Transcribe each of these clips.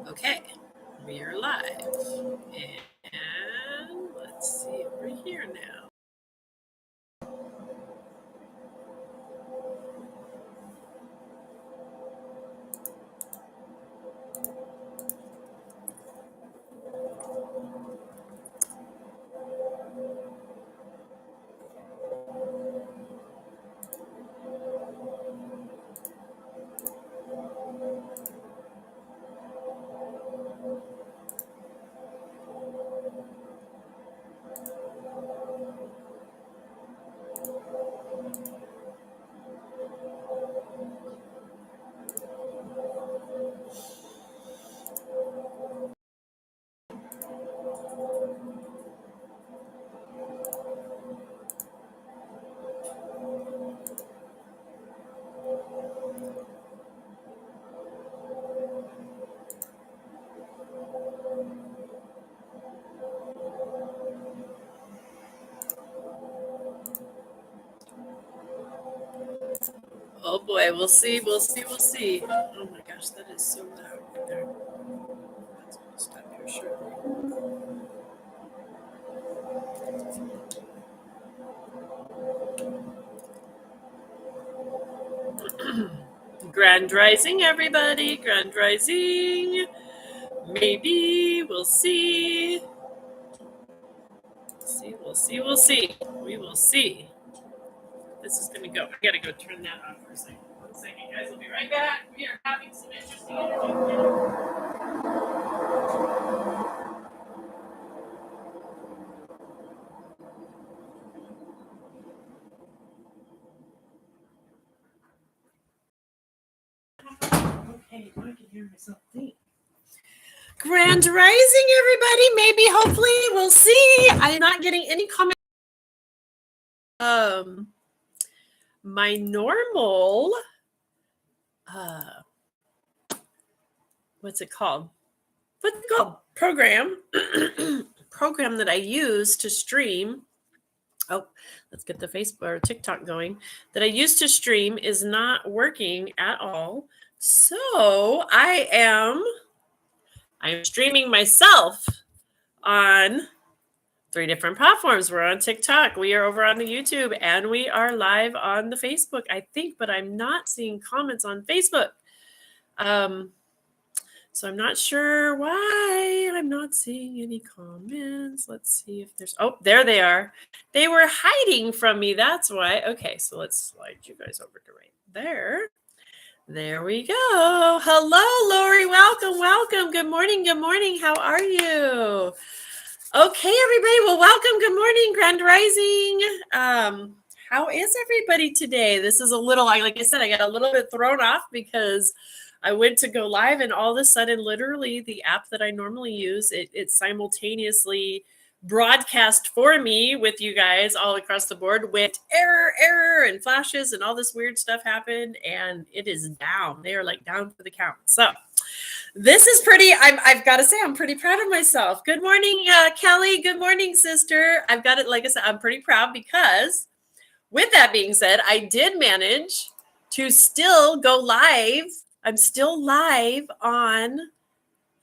Okay, we are live. And let's see over here now. Oh boy, we'll see. Oh my gosh, that is so loud right there. That's going to stop here shortly. Grand Rising, everybody. Grand Rising. Maybe. We'll see. We'll see. We will see. This is going to go. I got to go turn that off for a second. 1 second, guys. We'll be right back. We are having some interesting interviews. Okay, I can hear myself think. Grand Rising, everybody. Maybe, hopefully, we'll see. I'm not getting any comments. My normal, what's it called? Program that I use to stream. Oh, let's get the Facebook or TikTok going. That I used to stream is not working at all. So I'm streaming myself on 3 different platforms. We're on TikTok, we are over on the YouTube, and we are live on the Facebook, I think, but I'm not seeing comments on Facebook. So I'm not sure why I'm not seeing any comments. Let's see if there's, oh, there they are. They were hiding from me. That's why. Okay, so let's slide you guys over to right there. There we go. Hello, Lori. Welcome. Good morning. How are you? Okay, everybody. Well, welcome. Good morning, Grand Rising. How is everybody today? This is a little, like I said, I got a little bit thrown off because I went to go live and all of a sudden, literally the app that I normally use, it simultaneously broadcast for me with you guys all across the board with error and flashes and all this weird stuff happened, and it is down. They are like down for the count. So this is pretty, I've got to say, I'm pretty proud of myself. Good morning, Kelly. Good morning, sister. I've got it. Like I said, I'm pretty proud because with that being said, I did manage to still go live. I'm still live on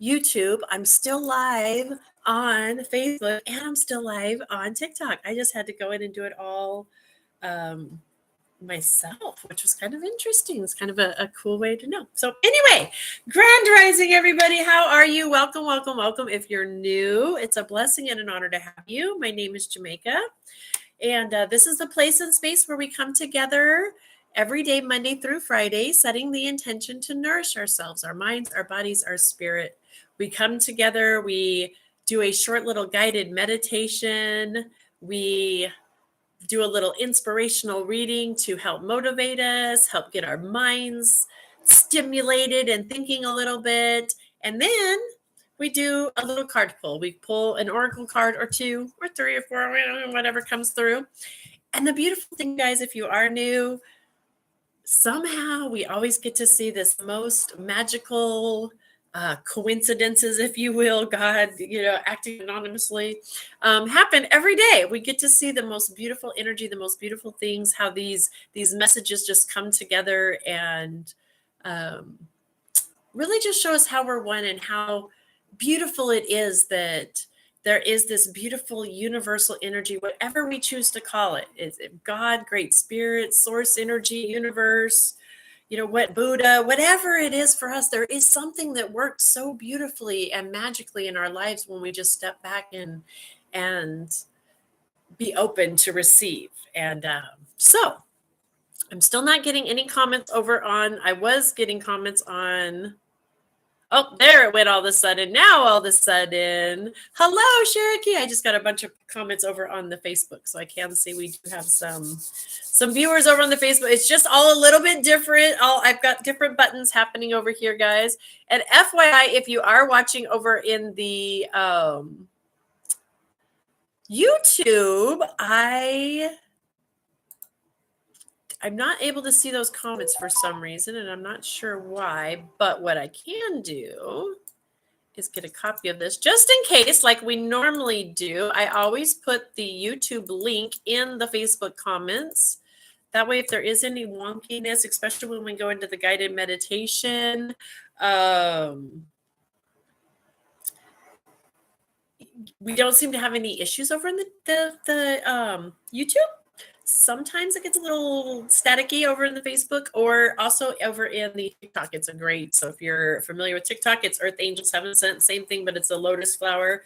YouTube. I'm still live on Facebook, and I'm still live on TikTok. I just had to go in and do it all myself, which was kind of interesting. It's kind of a cool way to know. So anyway, Grand Rising, everybody. How are you? Welcome. If you're new, it's a blessing and an honor to have you. My name is Jamaica, and this is the place and space where we come together every day, Monday through Friday, setting the intention to nourish ourselves, our minds, our bodies, our spirit. We come together, we do a short little guided meditation. We do a little inspirational reading to help motivate us, help get our minds stimulated and thinking a little bit. And then we do a little card pull. We pull an oracle card or 2 or 3 or 4, whatever comes through. And the beautiful thing, guys, if you are new, somehow we always get to see this most magical coincidences, if you will, God, acting anonymously, happen every day. We get to see the most beautiful energy, the most beautiful things, how these messages just come together and really just show us how we're one and how beautiful it is that there is this beautiful universal energy, whatever we choose to call it. Is it God, Great Spirit, Source Energy, Universe, what Buddha, whatever it is for us, there is something that works so beautifully and magically in our lives when we just step back and be open to receive. And so I'm still not getting any comments over on, I was getting comments on, oh, there it went all of a sudden. Now all of a sudden, hello, Cherokee. I just got a bunch of comments over on the Facebook. So I can see we do have some viewers over on the Facebook. It's just all a little bit different. I've got different buttons happening over here, guys. And FYI, if you are watching over in the YouTube, I'm not able to see those comments for some reason, and I'm not sure why, but what I can do is get a copy of this just in case, like we normally do. I always put the YouTube link in the Facebook comments. That way, if there is any wonkiness, especially when we go into the guided meditation, we don't seem to have any issues over in the YouTube. Sometimes it gets a little staticky over in the Facebook or also over in the TikTok. It's a great, so if you're familiar with TikTok, it's Earth Angels Heaven Sent, same thing, but it's a lotus flower.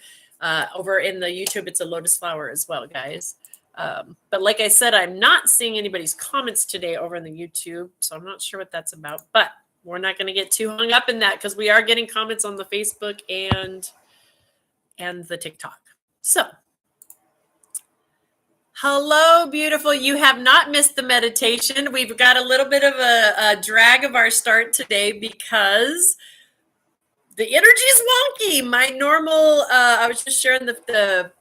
Over in the YouTube, it's a lotus flower as well, guys. But like I said, I'm not seeing anybody's comments today over in the YouTube, so I'm not sure what that's about. But we're not going to get too hung up in that because we are getting comments on the Facebook and the TikTok. So, hello, beautiful. You have not missed the meditation. We've got a little bit of a drag of our start today because the energy is wonky. My normal, I was just sharing the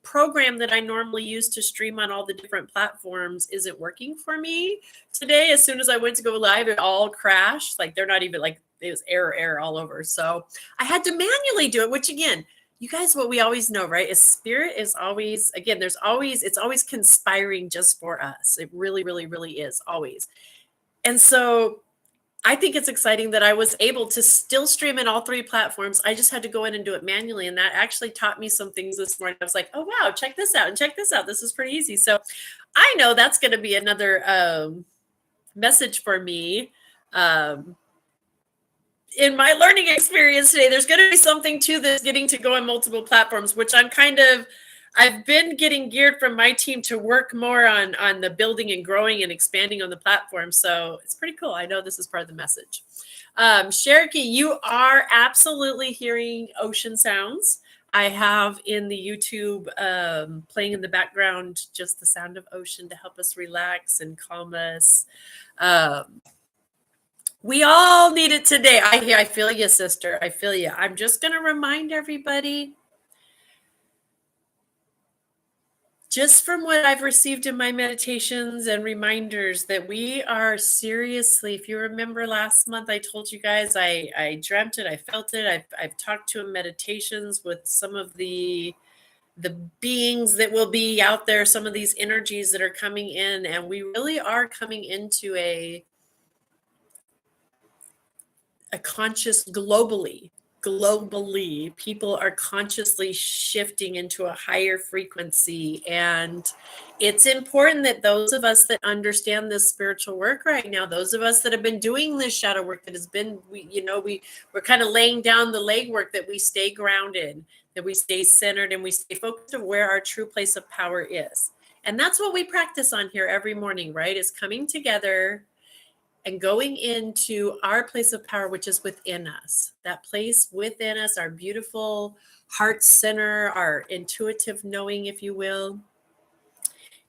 program that I normally use to stream on all the different platforms isn't working for me today. As soon as I went to go live, it all crashed. Like they're not even like, it was error all over. So I had to manually do it, which again, you guys, what we always know, right, is spirit is always, again, it's always conspiring just for us. It really, really, really is always. And so I think it's exciting that I was able to still stream in all three platforms. I just had to go in and do it manually. And that actually taught me some things this morning. I was like, oh, wow, check this out and check this out. This is pretty easy. So I know that's going to be another message for me. In my learning experience today, there's going to be something to this getting to go on multiple platforms, which I've been getting geared from my team to work more on the building and growing and expanding on the platform. So it's pretty cool. I know this is part of the message. Cherokee, you are absolutely hearing ocean sounds. I have in the YouTube playing in the background just the sound of ocean to help us relax and calm us. We all need it today. I feel you, sister. I feel you. I'm just going to remind everybody, just from what I've received in my meditations and reminders, that we are seriously, if you remember last month, I told you guys, I dreamt it, I felt it. I've talked to in meditations with some of the beings that will be out there, some of these energies that are coming in, and we really are coming into a conscious globally, people are consciously shifting into a higher frequency. And it's important that those of us that understand this spiritual work right now, those of us that have been doing this shadow work, that has been, we're kind of laying down the legwork, that we stay grounded, that we stay centered, and we stay focused on where our true place of power is. And that's what we practice on here every morning, right? Is coming together and going into our place of power, which is within us, that place within us, our beautiful heart center, our intuitive knowing, if you will.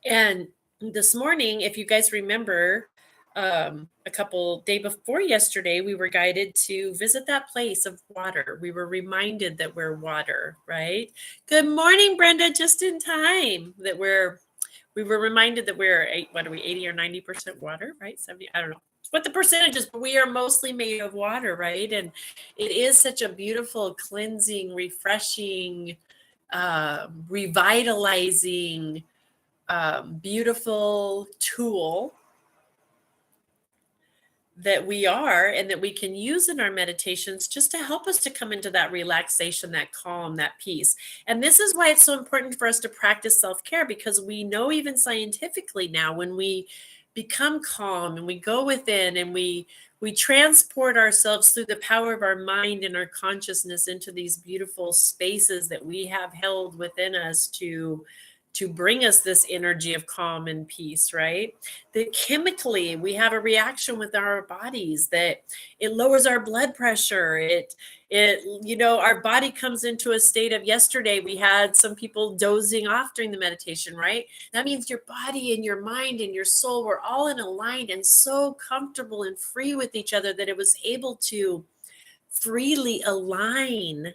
And this morning, if you guys remember, a couple day before yesterday, we were guided to visit that place of water. We were reminded that we're water, right? Good morning, Brenda, just in time. That we were reminded that we're 80 or 90% water, right? 70, I don't know what the percentage is, but we are mostly made of water, right? And it is such a beautiful, cleansing, refreshing, revitalizing, beautiful tool that we are and that we can use in our meditations just to help us to come into that relaxation, that calm, that peace. And this is why it's so important for us to practice self-care, because we know even scientifically now, when we become calm and we go within and we transport ourselves through the power of our mind and our consciousness into these beautiful spaces that we have held within us to bring us this energy of calm and peace, right? That chemically we have a reaction with our bodies, that it lowers our blood pressure. Our body comes into a state of, yesterday we had some people dozing off during the meditation, right? That means your body and your mind and your soul were all in aligned and so comfortable and free with each other that it was able to freely align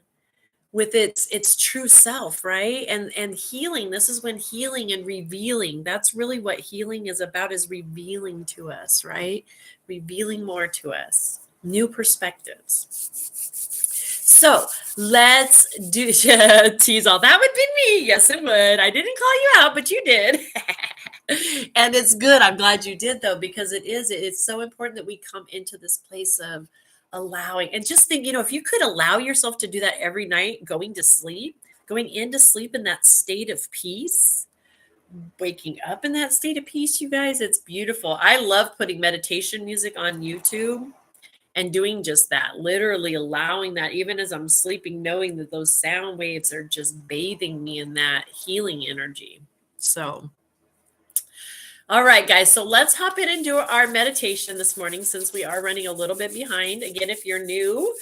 with its true self, right? And healing, this is when healing and revealing, that's really what healing is about, is revealing to us, right? Revealing more to us, new perspectives. So let's do tease all. That would be me. Yes, it would. I didn't call you out, but you did. And it's good. I'm glad you did, though, because it's so important that we come into this place of allowing. And just think, if you could allow yourself to do that every night, going into sleep in that state of peace, waking up in that state of peace, you guys, it's beautiful. I love putting meditation music on YouTube and doing just that, literally allowing that, even as I'm sleeping, knowing that those sound waves are just bathing me in that healing energy. So, all right, guys. So let's hop in and do our meditation this morning, since we are running a little bit behind. Again, if you're new,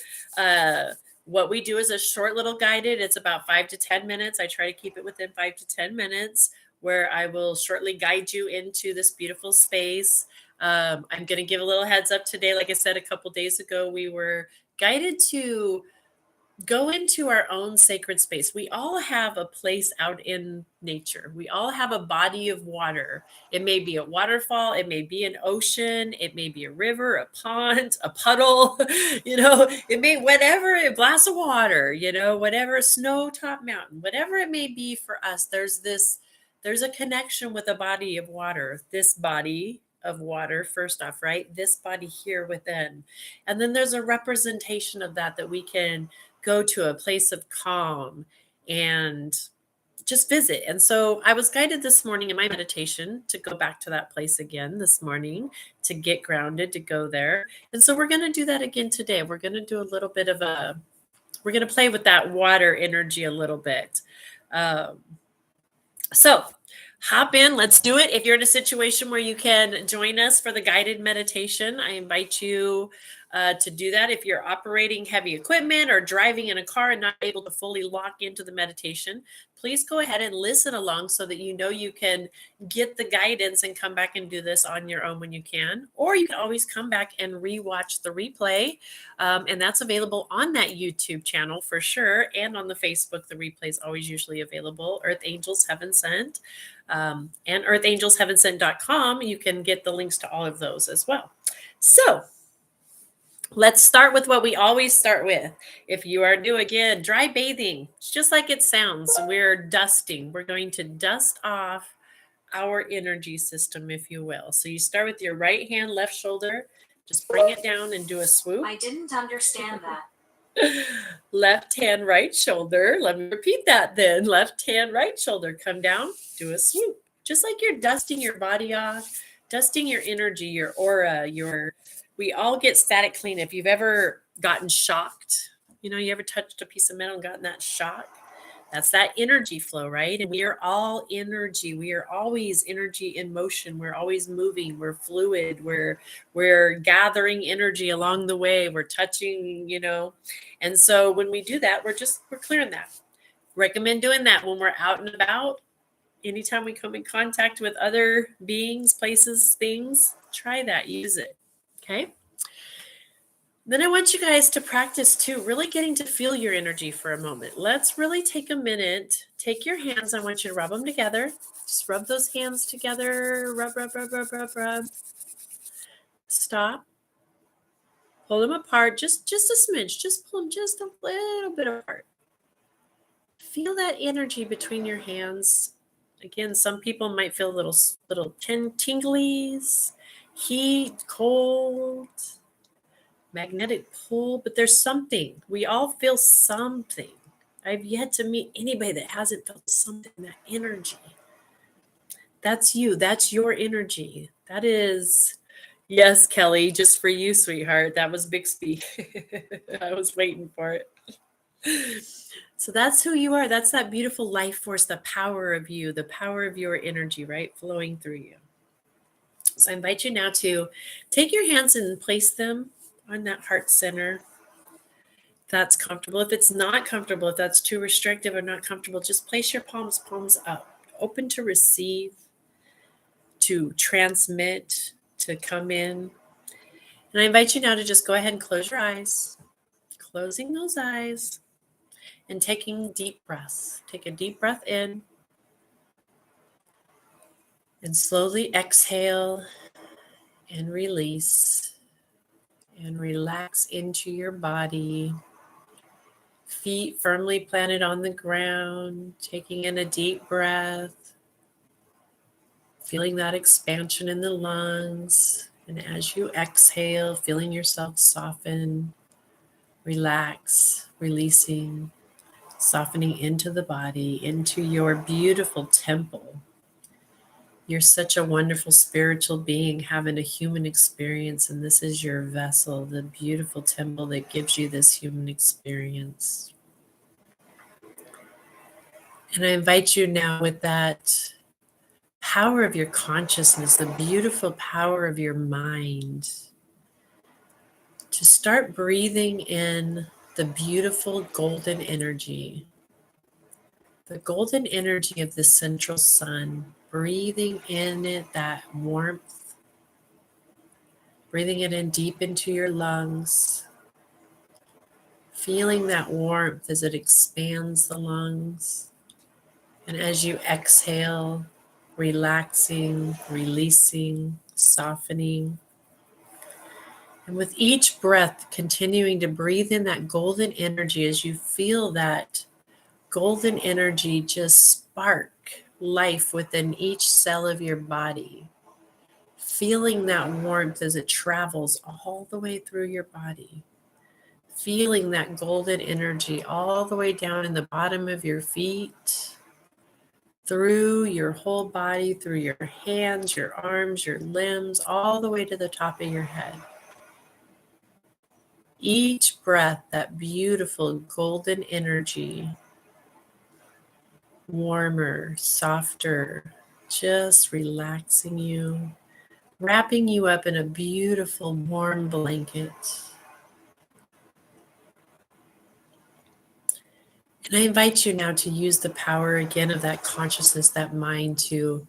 what we do is a short little guided. It's about 5 to 10 minutes. I try to keep it within 5 to 10 minutes, where I will shortly guide you into this beautiful space. I'm going to give a little heads up today. Like I said, a couple days ago, we were guided to go into our own sacred space. We all have a place out in nature. We all have a body of water. It may be a waterfall, it may be an ocean, it may be a river, a pond, a puddle, it may, whatever, a glass of water, whatever, a snow top mountain, whatever it may be for us, there's a connection with a body of water. This body of water, first off, right? This body here within. And then there's a representation of that we can go to a place of calm and just visit. And so I was guided this morning in my meditation to go back to that place again this morning, to get grounded, to go there. And so we're going to do that again today. We're going to do a little bit of we're going to play with that water energy a little bit. So hop in, let's do it. If you're in a situation where you can join us for the guided meditation, I invite you to do that. If you're operating heavy equipment or driving in a car and not able to fully lock into the meditation, please go ahead and listen along so that you can get the guidance and come back and do this on your own when you can. Or you can always come back and rewatch the replay. And that's available on that YouTube channel for sure. And on the Facebook, the replay is always usually available. Earth Angels Heaven Sent. And earthangelsheavensent.com. You can get the links to all of those as well. So let's start with what we always start with. If you are new, again, dry bathing. It's just like it sounds. We're dusting. We're going to dust off our energy system, if you will. So you start with your right hand, left shoulder. Just bring it down and do a swoop. I didn't understand that. Left hand, right shoulder. Let me repeat that then. Left hand, right shoulder. Come down, do a swoop. Just like you're dusting your body off, dusting your energy, your aura, we all get static clean. If you've ever gotten shocked, you ever touched a piece of metal and gotten that shock? That's that energy flow, right? And we are all energy. We are always energy in motion. We're always moving. We're fluid. We're gathering energy along the way. We're touching, And so when we do that, we're clearing that. Recommend doing that when we're out and about. Anytime we come in contact with other beings, places, things, try that. Use it. Okay. Then I want you guys to practice too, really getting to feel your energy for a moment. Let's really take a minute. Take your hands. I want you to rub them together. Just rub those hands together. Rub, rub, rub, rub, rub, rub. Stop. Pull them apart. Just a smidge. Just pull them just a little bit apart. Feel that energy between your hands. Again, some people might feel little tinglies. heat, cold, magnetic pull, but there's something. We all feel something. I've yet to meet anybody that hasn't felt something, that energy. That's you. That's your energy. That is, yes, Kelly, just for you, sweetheart. That was Bixby. I was waiting for it. So that's who you are. That's that beautiful life force, the power of you, the power of your energy, right? Flowing through you. So I invite you now to take your hands and place them on that heart center. That's comfortable. If it's not comfortable, if that's too restrictive or not comfortable, just place your palms up, open to receive, to transmit, to come in. And I invite you now to just go ahead and close your eyes, closing those eyes and taking deep breaths. Take a deep breath in and slowly exhale and release and relax into your body. Feet firmly planted on the ground, taking in a deep breath, feeling that expansion in the lungs. And as you exhale, feeling yourself soften, relax, releasing, softening into the body, into your beautiful temple. You're such a wonderful spiritual being having a human experience, and this is your vessel, the beautiful temple that gives you this human experience. And I invite you now, with that power of your consciousness, the beautiful power of your mind, to start breathing in the beautiful golden energy, the golden energy of the central sun, breathing in it, that warmth, breathing it in deep into your lungs, feeling that warmth as it expands the lungs. And as you exhale, relaxing, releasing, softening. And with each breath, continuing to breathe in that golden energy as you feel that golden energy just spark life within each cell of your body. Feeling that warmth as it travels all the way through your body. Feeling that golden energy all the way down in the bottom of your feet, through your whole body, through your hands, your arms, your limbs, all the way to the top of your head. Each breath, that beautiful golden energy, warmer, softer, just relaxing you, wrapping you up in a beautiful warm blanket. And I invite you now to use the power again of that consciousness, that mind, to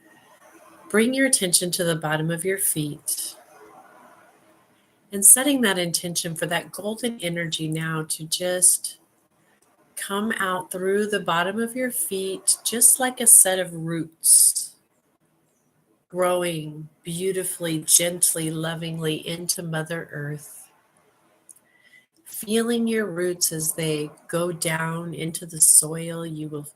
bring your attention to the bottom of your feet and setting that intention for that golden energy now to just come out through the bottom of your feet, just like a set of roots, growing beautifully, gently, lovingly into Mother Earth. Feeling your roots as they go down into the soil. You will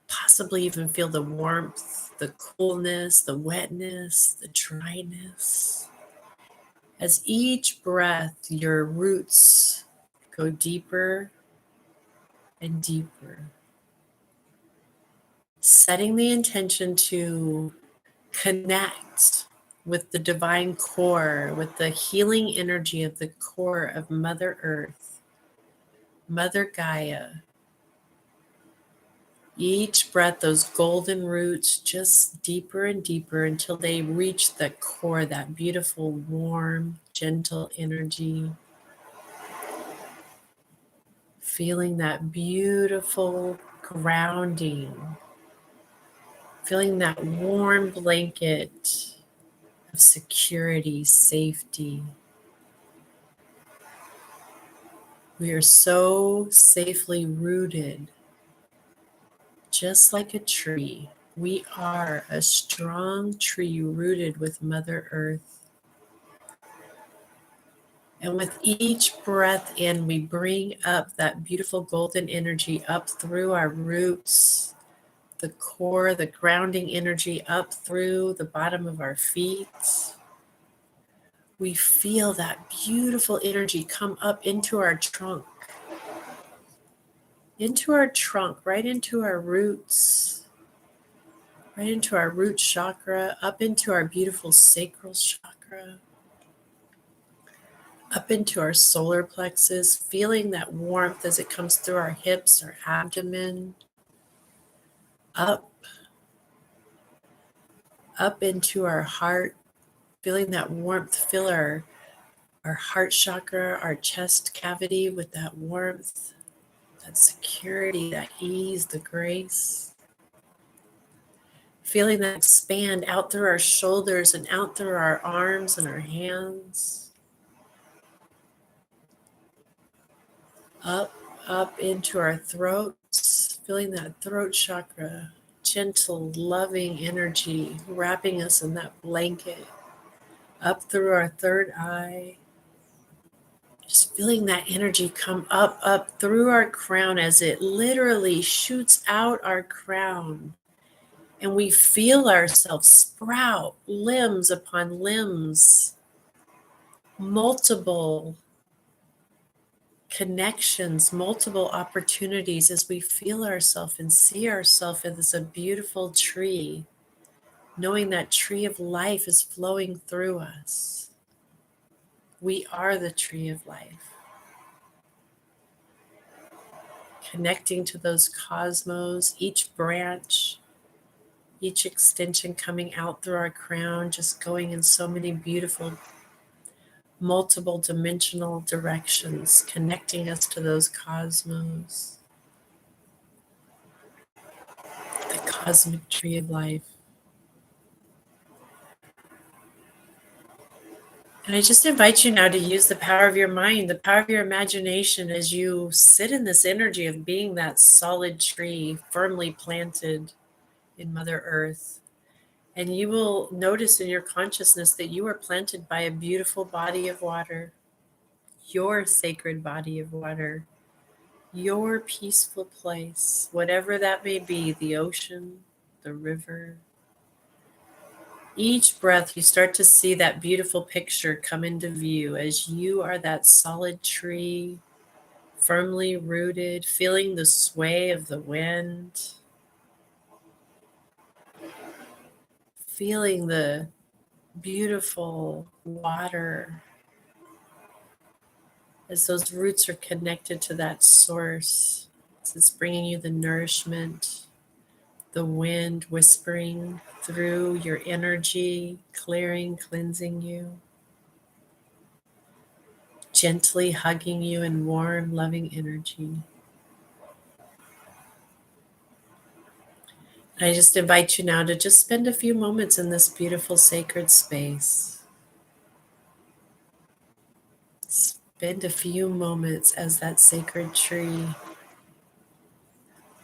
possibly even feel the warmth, the coolness, the wetness, the dryness. As each breath, your roots go deeper and deeper. Setting the intention to connect with the divine core, with the healing energy of the core of Mother Earth, Mother Gaia. Each breath, those golden roots, just deeper and deeper until they reach the core, that beautiful, warm, gentle energy. Feeling that beautiful grounding. Feeling that warm blanket of security, safety. We are so safely rooted, just like a tree. We are a strong tree rooted with Mother Earth. And with each breath in, we bring up that beautiful golden energy up through our roots, the core, the grounding energy up through the bottom of our feet. we feel that beautiful energy come up into our trunk, right into our roots, right into our root chakra, up into our beautiful sacral chakra, up into our solar plexus, feeling that warmth as it comes through our hips, our abdomen, up into our heart, feeling that warmth fill our heart chakra, our chest cavity with that warmth, that security, that ease, the grace. Feeling that expand out through our shoulders and out through our arms and our hands. Up into our throats, feeling that throat chakra, gentle, loving energy wrapping us in that blanket. Up through our third eye, just feeling that energy come up through our crown as it literally shoots out our crown. And we feel ourselves sprout limbs upon limbs, multiple connections, multiple opportunities as we feel ourselves and see ourselves as a beautiful tree, knowing that tree of life is flowing through us. We are the tree of life. Connecting to those cosmos, each branch, each extension coming out through our crown, just going in so many beautiful, multiple dimensional directions, connecting us to those cosmos, the cosmic tree of life. And I just invite you now to use the power of your mind, the power of your imagination as you sit in this energy of being that solid tree firmly planted in Mother Earth. And you will notice in your consciousness that you are planted by a beautiful body of water, your sacred body of water, your peaceful place, whatever that may be, the ocean, the river. Each breath, you start to see that beautiful picture come into view as you are that solid tree, firmly rooted, feeling the sway of the wind, feeling the beautiful water as those roots are connected to that source. As it's bringing you the nourishment, the wind whispering through your energy, clearing, cleansing you, gently hugging you in warm, loving energy. I just invite you now to just spend a few moments in this beautiful sacred space. Spend a few moments as that sacred tree.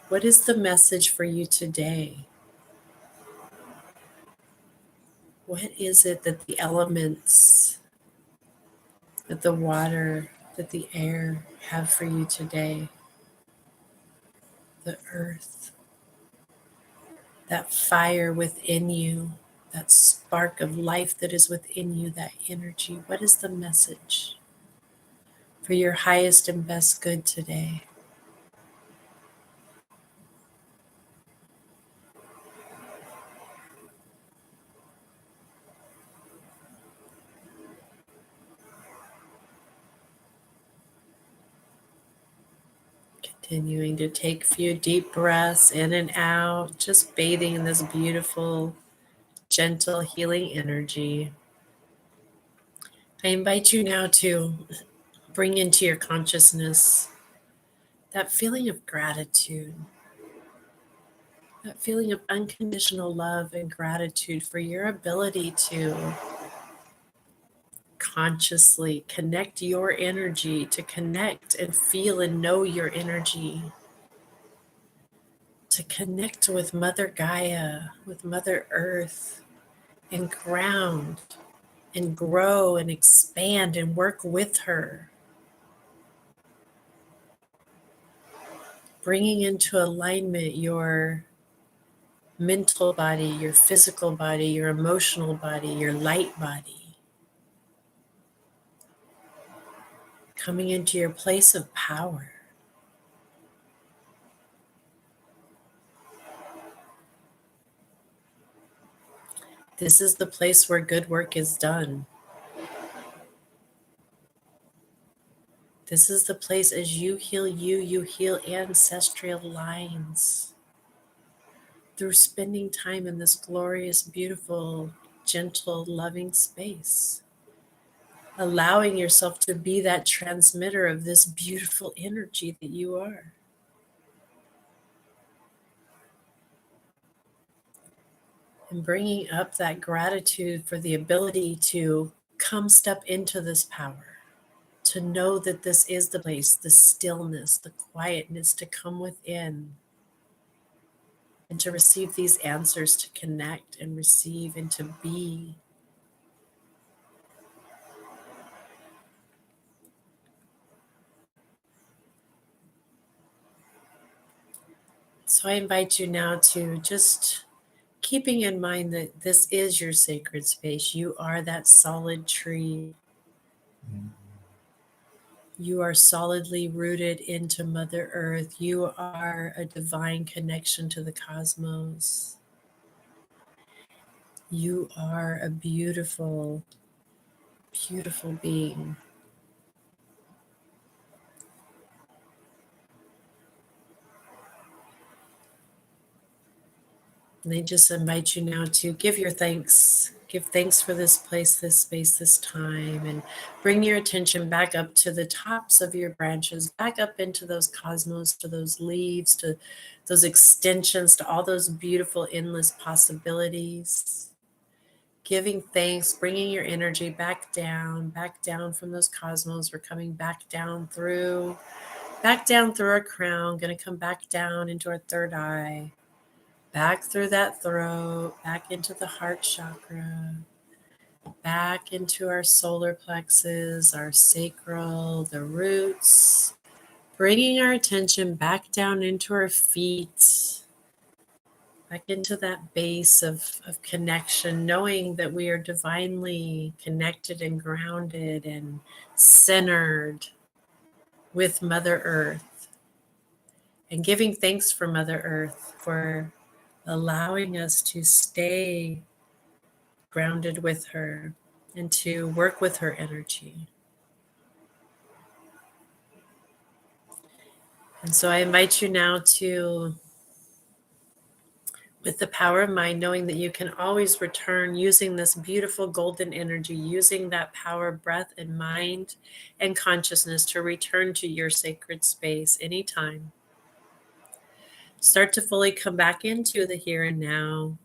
What is the message for you today? What is it that the elements, that the water, that the air have for you today? The earth, that fire within you, that spark of life that is within you, that energy. What is the message for your highest and best good today? Continuing to take a few deep breaths in and out, just bathing in this beautiful, gentle, healing energy. I invite you now to bring into your consciousness that feeling of gratitude, that feeling of unconditional love and gratitude for your ability to consciously connect your energy, to connect and feel and know your energy, to connect with Mother Gaia, with Mother Earth, and ground and grow and expand and work with her, bringing into alignment your mental body, your physical body, your emotional body, your light body. coming into your place of power. This is the place where good work is done. This is the place as you heal you, you heal ancestral lines through spending time in this glorious, beautiful, gentle, loving space. Allowing yourself to be that transmitter of this beautiful energy that you are. And bringing up that gratitude for the ability to come step into this power, to know that this is the place, the stillness, the quietness to come within and to receive these answers, to connect and receive and to be. So I invite you now to just keeping in mind that this is your sacred space. You are that solid tree. You are solidly rooted into Mother Earth. You are a divine connection to the cosmos. You are a beautiful, beautiful being. And I just invite you now to give your thanks. Give thanks for this place, this space, this time, and bring your attention back up to the tops of your branches, back up into those cosmos, to those leaves, to those extensions, to all those beautiful, endless possibilities. Giving thanks, bringing your energy back down from those cosmos. We're coming back down through our crown, going to come back down into our third eye. Back through that throat, back into the heart chakra, back into our solar plexus, our sacral, the roots, bringing our attention back down into our feet, back into that base of connection, knowing that we are divinely connected and grounded and centered with Mother Earth, and giving thanks for Mother Earth for allowing us to stay grounded with her and to work with her energy. And so I invite you now to, with the power of mind, knowing that you can always return using this beautiful golden energy, using that power, breath, and mind and consciousness to return to your sacred space anytime. Start to fully come back into the here and now.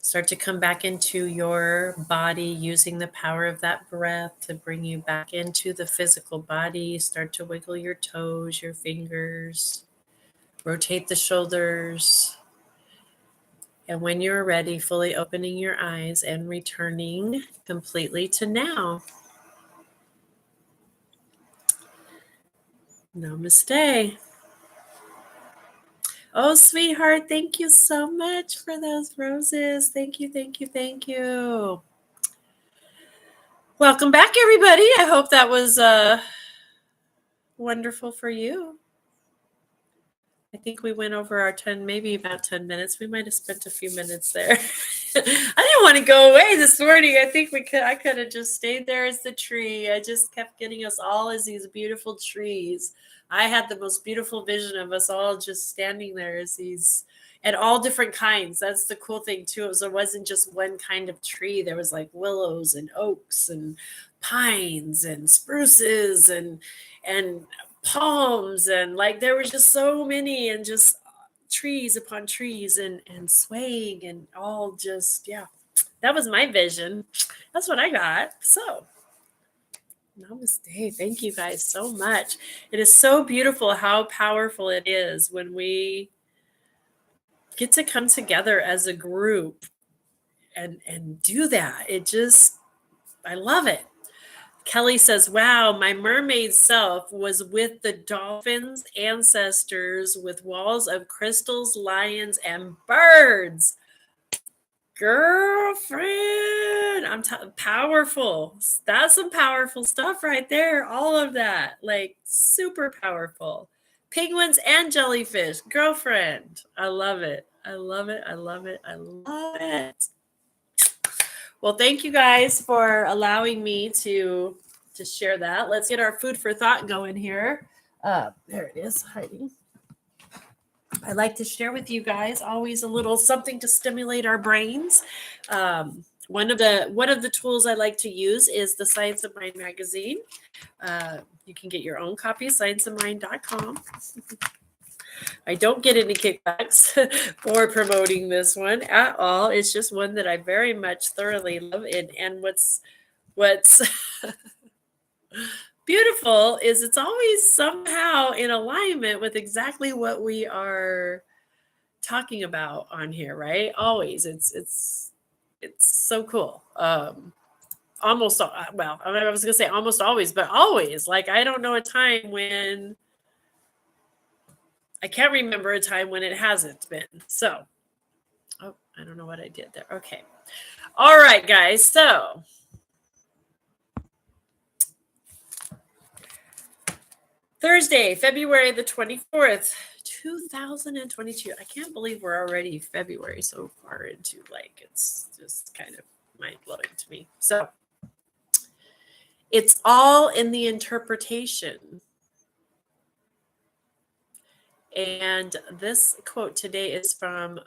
Start to come back into your body using the power of that breath to bring you back into the physical body. Start to wiggle your toes, your fingers, rotate the shoulders. And when you're ready, fully opening your eyes and returning completely to now. Namaste. Oh, sweetheart, thank you so much for those roses. Thank you, thank you, thank you. Welcome back, everybody. I hope that was wonderful for you. I think we went over our 10, maybe about 10 minutes. We might have spent a few minutes there. I didn't want to go away this morning. I think I could have just stayed there as the tree. I just kept getting us all as these beautiful trees. I had the most beautiful vision of us all just standing there as these, and all different kinds. That's the cool thing too. There wasn't just one kind of tree. There was like willows and oaks and pines and spruces and palms, and like there was just so many, and just trees upon trees and swaying, and all just, yeah, that was my vision. That's what I got. So namaste. Thank you guys so much. It is so beautiful how powerful it is when we get to come together as a group and do that. I love it. Kelly says, wow, my mermaid self was with the dolphins' ancestors with walls of crystals, lions, and birds. Girlfriend, powerful. That's some powerful stuff right there. All of that, like super powerful. Penguins and jellyfish, girlfriend. I love it. I love it. I love it. I love it. Well, thank you guys for allowing me to share that. Let's get our food for thought going here. There it is, hiding. I like to share with you guys always a little something to stimulate our brains. One of the tools I like to use is the Science of Mind magazine. You can get your own copy, scienceofmind.com. I don't get any kickbacks for promoting this one at all. It's just one that I very much thoroughly love. And what's beautiful is it's always somehow in alignment with exactly what we are talking about on here, right? Always. It's so cool. Almost, well, I was gonna say almost always, but always. Like, I don't know a time when, I can't remember a time when it hasn't been. So, oh, I don't know what I did there. Okay. All right, guys. So, Thursday, February the 24th, 2022. I can't believe we're already February so far into, like, it's just kind of mind-blowing to me. So, it's all in the interpretation. And this quote today is from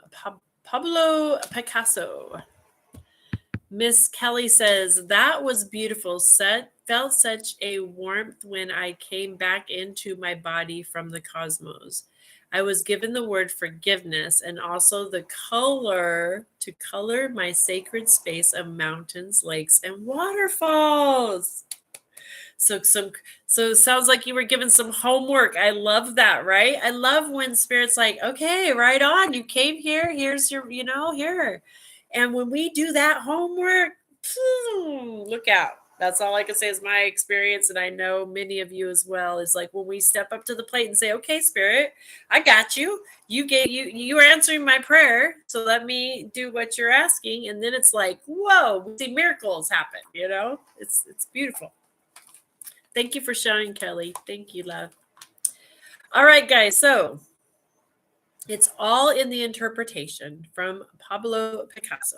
Pablo Picasso. Miss Kelly says, "That was beautiful. Felt such a warmth when I came back into my body from the cosmos. I was given the word forgiveness and also the color to color my sacred space of mountains, lakes, and waterfalls." So it sounds like you were given some homework. I love that, right? I love when spirit's like, okay, right on. You came here. Here's your, here. And when we do that homework, look out. That's all I can say is my experience. And I know many of you as well, is like when we step up to the plate and say, okay, spirit, I got you. You were answering my prayer. So let me do what you're asking. And then it's like, whoa, we see miracles happen. It's beautiful. Thank you for sharing, Kelly. Thank you, love. All right, guys. So it's all in the interpretation from Pablo Picasso.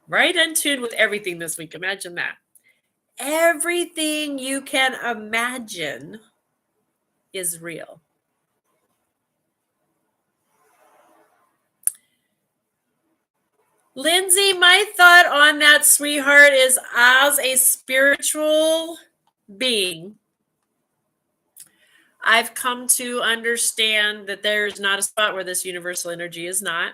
Right in tune with everything this week. Imagine that. Everything you can imagine is real. Lindsay, my thought on that, sweetheart, is as a spiritual being, I've come to understand that there's not a spot where this universal energy is not,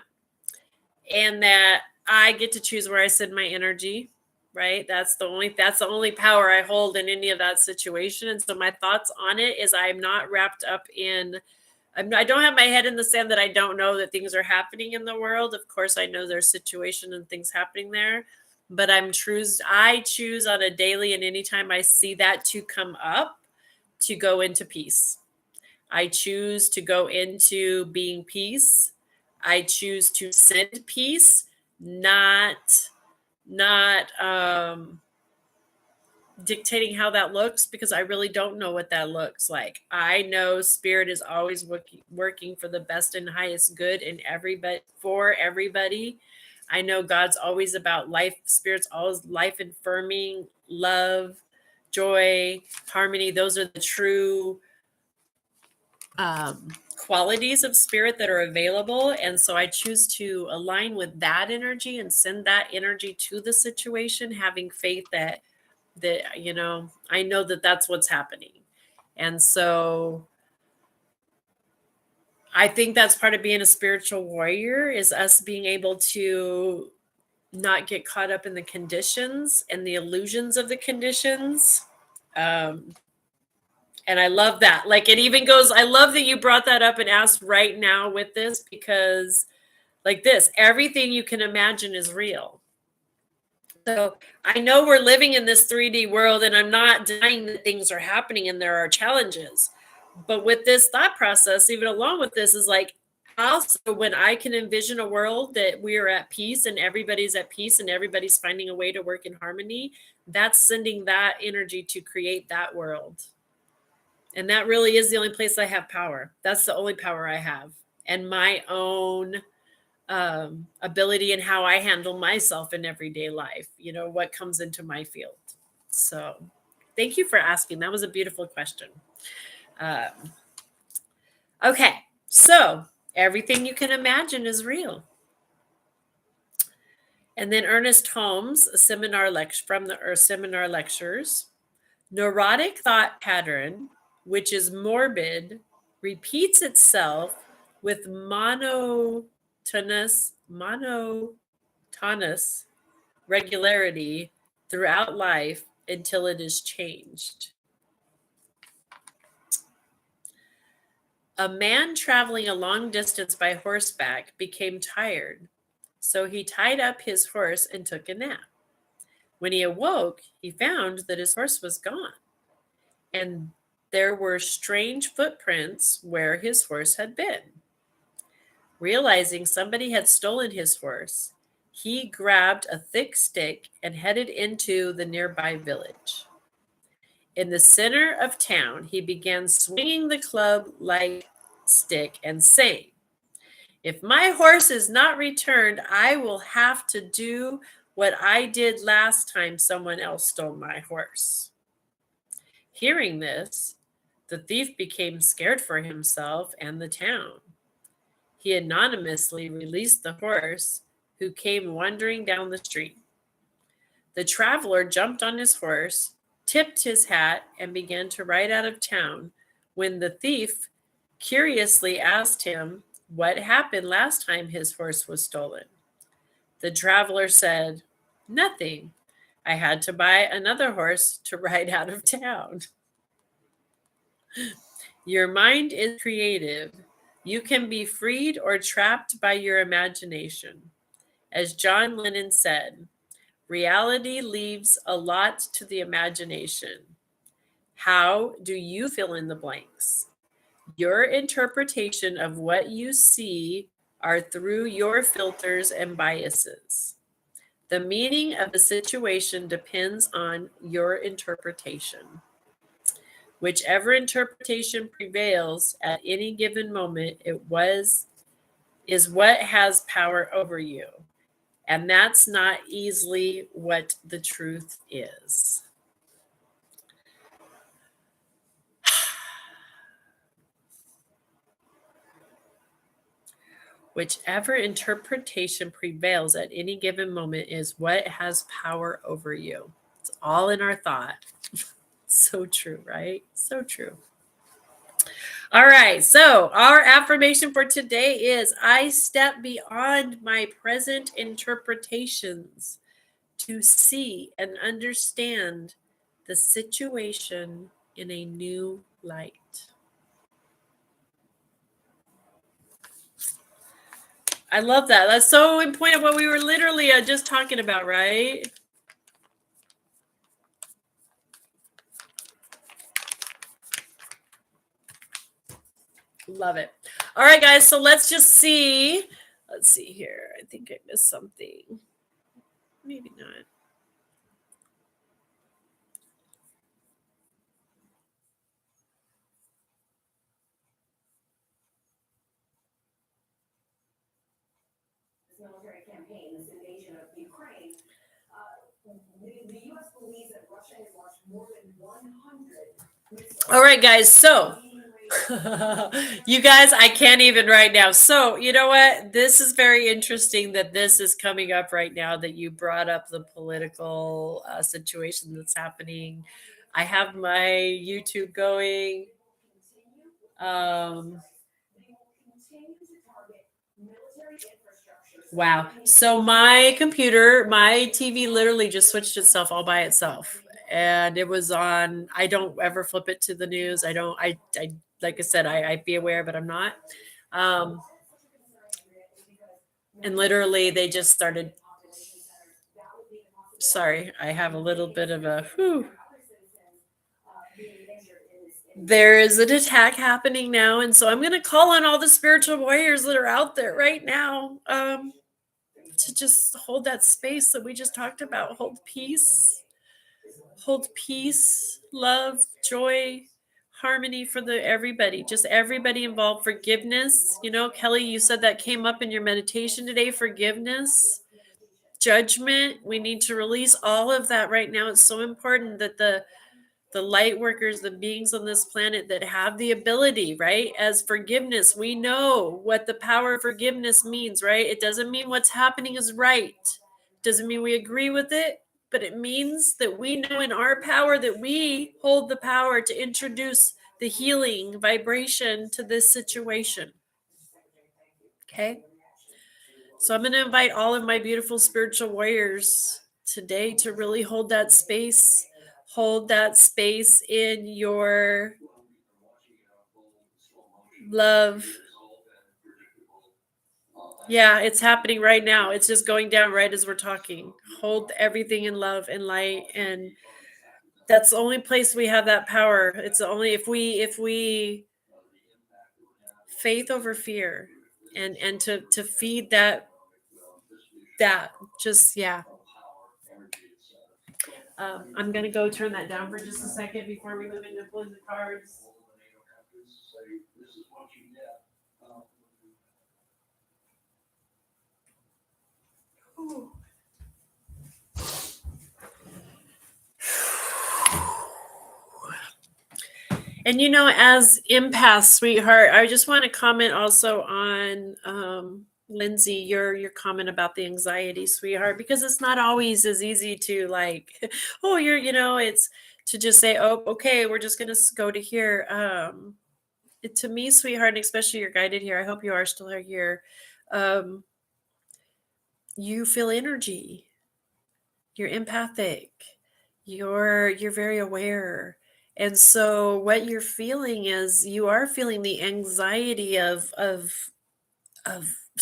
and that I get to choose where I send my energy, right? That's the only power I hold in any of that situation. And so my thoughts on it is I'm not wrapped up in, I don't have my head in the sand that I don't know that things are happening in the world. Of course, I know there's situation and things happening there, but I choose on a daily and anytime I see that to come up, to go into peace. I choose to go into being peace. I choose to send peace, not dictating how that looks, because I really don't know what that looks like. I know spirit is always working for the best and highest good in everybody, for everybody. I know God's always about life. Spirit's always life affirming, love, joy, harmony. Those are the true qualities of spirit that are available. And so I choose to align with that energy and send that energy to the situation, having faith that I know that that's what's happening. And so I think that's part of being a spiritual warrior, is us being able to not get caught up in the conditions and the illusions of the conditions. And I love that. Like, it even goes, I love that you brought that up and asked right now with this, because like this, everything you can imagine is real. So I know we're living in this 3D world, and I'm not denying that things are happening and there are challenges. But with this thought process, even along with this, is like, house. So when I can envision a world that we are at peace and everybody's at peace and everybody's finding a way to work in harmony, that's sending that energy to create that world. And that really is the only place I have power. That's the only power I have. And my own ability and how I handle myself in everyday life, what comes into my field. So thank you for asking. That was a beautiful question. Okay, so everything you can imagine is real. And then Ernest Holmes, a seminar from the seminar lectures, neurotic thought pattern, which is morbid, repeats itself with monotonous regularity throughout life until it is changed. A man traveling a long distance by horseback became tired, so he tied up his horse and took a nap. When he awoke, he found that his horse was gone, and there were strange footprints where his horse had been. Realizing somebody had stolen his horse, he grabbed a thick stick and headed into the nearby village. In the center of town, he began swinging the club-like stick and saying, "If my horse is not returned, I will have to do what I did last time someone else stole my horse." Hearing this, the thief became scared for himself and the town. He anonymously released the horse, who came wandering down the street. The traveler jumped on his horse, tipped his hat, and began to ride out of town when the thief curiously asked him what happened last time his horse was stolen. The traveler said, "Nothing. I had to buy another horse to ride out of town." Your mind is creative. You can be freed or trapped by your imagination. As John Lennon said, reality leaves a lot to the imagination. How do you fill in the blanks? Your interpretation of what you see are through your filters and biases. The meaning of a situation depends on your interpretation. Whichever interpretation prevails at any given moment, is what has power over you. And that's not easily what the truth is. Whichever interpretation prevails at any given moment is what has power over you. It's all in our thought. So true, right? So true. All right. So our affirmation for today is I step beyond my present interpretations to see and understand the situation in a new light. I love that. That's so in point of what we were literally just talking about, right? Love it. All right, guys. So let's just see. Let's see here. I think I missed something. Maybe not. Military campaign, this invasion of Ukraine, the U.S. believes that Russia has launched more than 100 missiles. All right, guys. So, you guys, I can't even right now. So, you know what? This is very interesting that this is coming up right now, that you brought up the political situation that's happening. I have my YouTube going. Wow. So my computer, my TV literally just switched itself all by itself. And it was on, I don't ever flip it to the news. I like I said, I be aware, but I'm not. And literally they just started. Sorry, I have a little bit of a whew. there is an attack happening now. And so I'm going to call on all the spiritual warriors that are out there right now to just hold that space that we just talked about. Hold peace, love, joy, harmony for everybody, just everybody involved. Forgiveness. You know, Kelly, you said that came up in your meditation today. Forgiveness, judgment. We need to release all of that right now. It's so important that the light workers, the beings on this planet that have the ability, right? As forgiveness, we know what the power of forgiveness means, right? It doesn't mean what's happening is right. Doesn't mean we agree with it, but it means that we know in our power that we hold the power to introduce the healing vibration to this situation. Okay? So I'm going to invite all of my beautiful spiritual warriors today to really hold that space. Hold that space in your love. Yeah, it's happening right now. It's just going down right as we're talking. Hold everything in love and light, and that's the only place we have that power. It's only if we faith over fear, and to feed that just yeah. I'm gonna go turn that down for just a second before we move into pulling the cards. Ooh. And you know, as empath, sweetheart, I just want to comment also on Lindsay, your comment about the anxiety, sweetheart, because it's not always as easy to like, oh, it's to just say, oh, okay, we're just gonna go to here. To me, sweetheart, and especially you're guided here. I hope you are still here. You feel energy. You're empathic. You're very aware. And so what you're feeling is you are feeling the anxiety of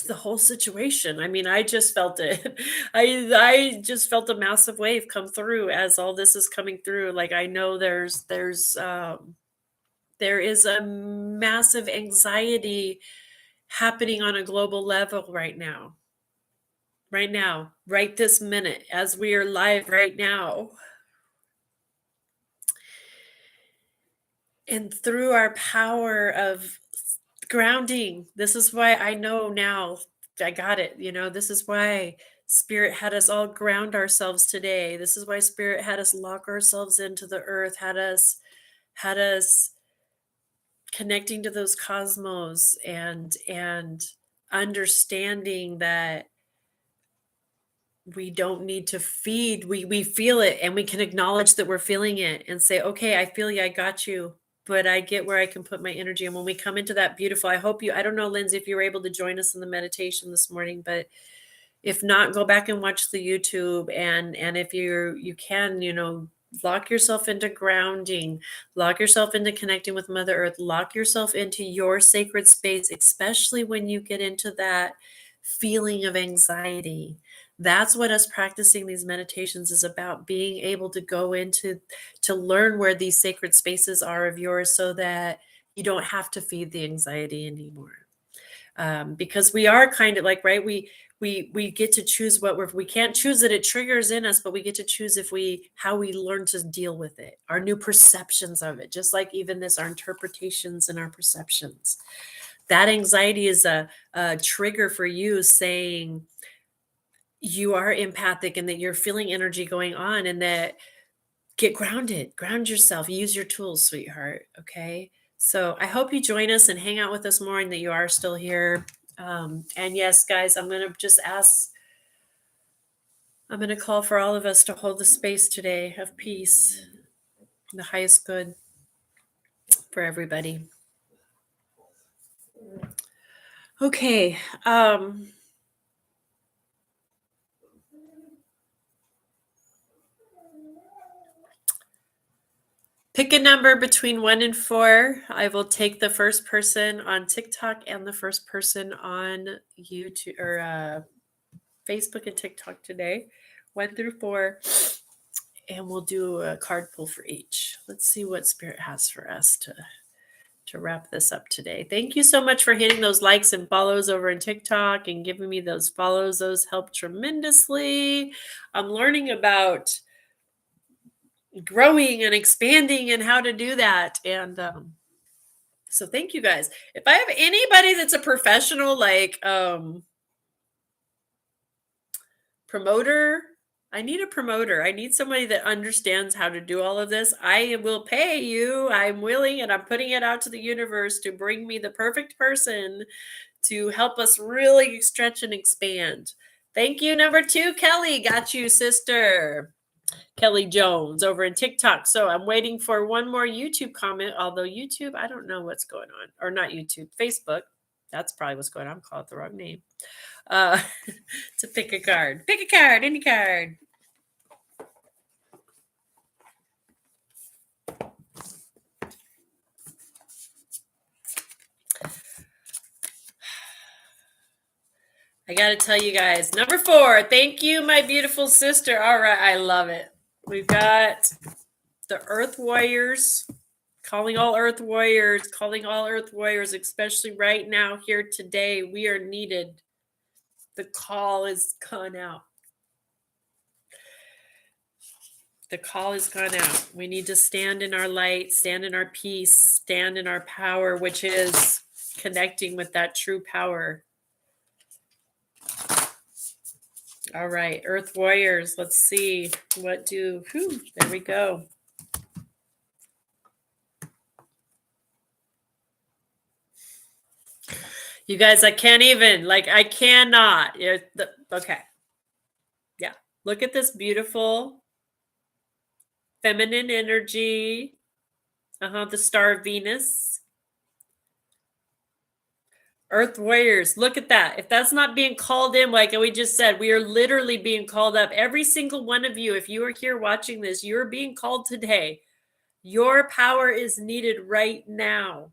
the whole situation. I mean, I just felt it. I just felt a massive wave come through as all this is coming through. Like I know there is a massive anxiety happening on a global level right now. Right now, right this minute, as we are live right now. And through our power of grounding, this is why I know now I got it. This is why Spirit had us all ground ourselves today. This is why Spirit had us lock ourselves into the earth, had us connecting to those cosmos and understanding that we don't need to feed. We feel it, and we can acknowledge that we're feeling it and say, okay, I feel you, I got you, but I get where I can put my energy. And when we come into that beautiful, I don't know, Lindsay, if you were able to join us in the meditation this morning, but if not, go back and watch the YouTube. And if you can, lock yourself into grounding, lock yourself into connecting with Mother Earth, lock yourself into your sacred space, especially when you get into that feeling of anxiety. That's what us practicing these meditations is about, being able to go into to learn where these sacred spaces are of yours so that you don't have to feed the anxiety anymore. Because we are kind of like, right, we get to choose we can't choose that it triggers in us, but we get to choose how we learn to deal with it, our new perceptions of it, just like even this, our interpretations and our perceptions. That anxiety is a trigger for you saying you are empathic and that you're feeling energy going on, and that get grounded, ground yourself, use your tools, sweetheart. Okay. So I hope you join us and hang out with us more, and that you are still here. And yes, guys, I'm going to call for all of us to hold the space today of peace, the highest good for everybody. Okay. Pick a number between 1 and 4. I will take the first person on TikTok and the first person on YouTube or Facebook and TikTok today, 1 through 4. And we'll do a card pull for each. Let's see what Spirit has for us to wrap this up today. Thank you so much for hitting those likes and follows over in TikTok and giving me those follows. Those help tremendously. I'm learning about growing and expanding and how to do that. And so thank you guys. If I have anybody that's a professional, like promoter, I need a promoter. I need somebody that understands how to do all of this. I will pay you. I'm willing, and I'm putting it out to the universe to bring me the perfect person to help us really stretch and expand. Thank you. Number 2, Kelly. Got you, sister. Kelly Jones over in TikTok. So I'm waiting for one more YouTube comment, although YouTube, I don't know what's going on. Or not YouTube, Facebook. That's probably what's going on. I'm calling it the wrong name. To pick a card. Pick a card, any card. I got to tell you guys, number 4, thank you, my beautiful sister. All right, I love it. We've got the Earth Warriors, calling all Earth Warriors, especially right now, here today. We are needed. The call is gone out. The call has gone out. We need to stand in our light, stand in our peace, stand in our power, which is connecting with that true power. All right, Earth Warriors, let's see what do, there we go. You guys, I can't even, I cannot. Okay. Yeah, look at this beautiful feminine energy. The star of Venus. Earth Warriors, look at that. If that's not being called in, like we just said, we are literally being called up. Every single one of you, if you are here watching this, you're being called today. Your power is needed right now.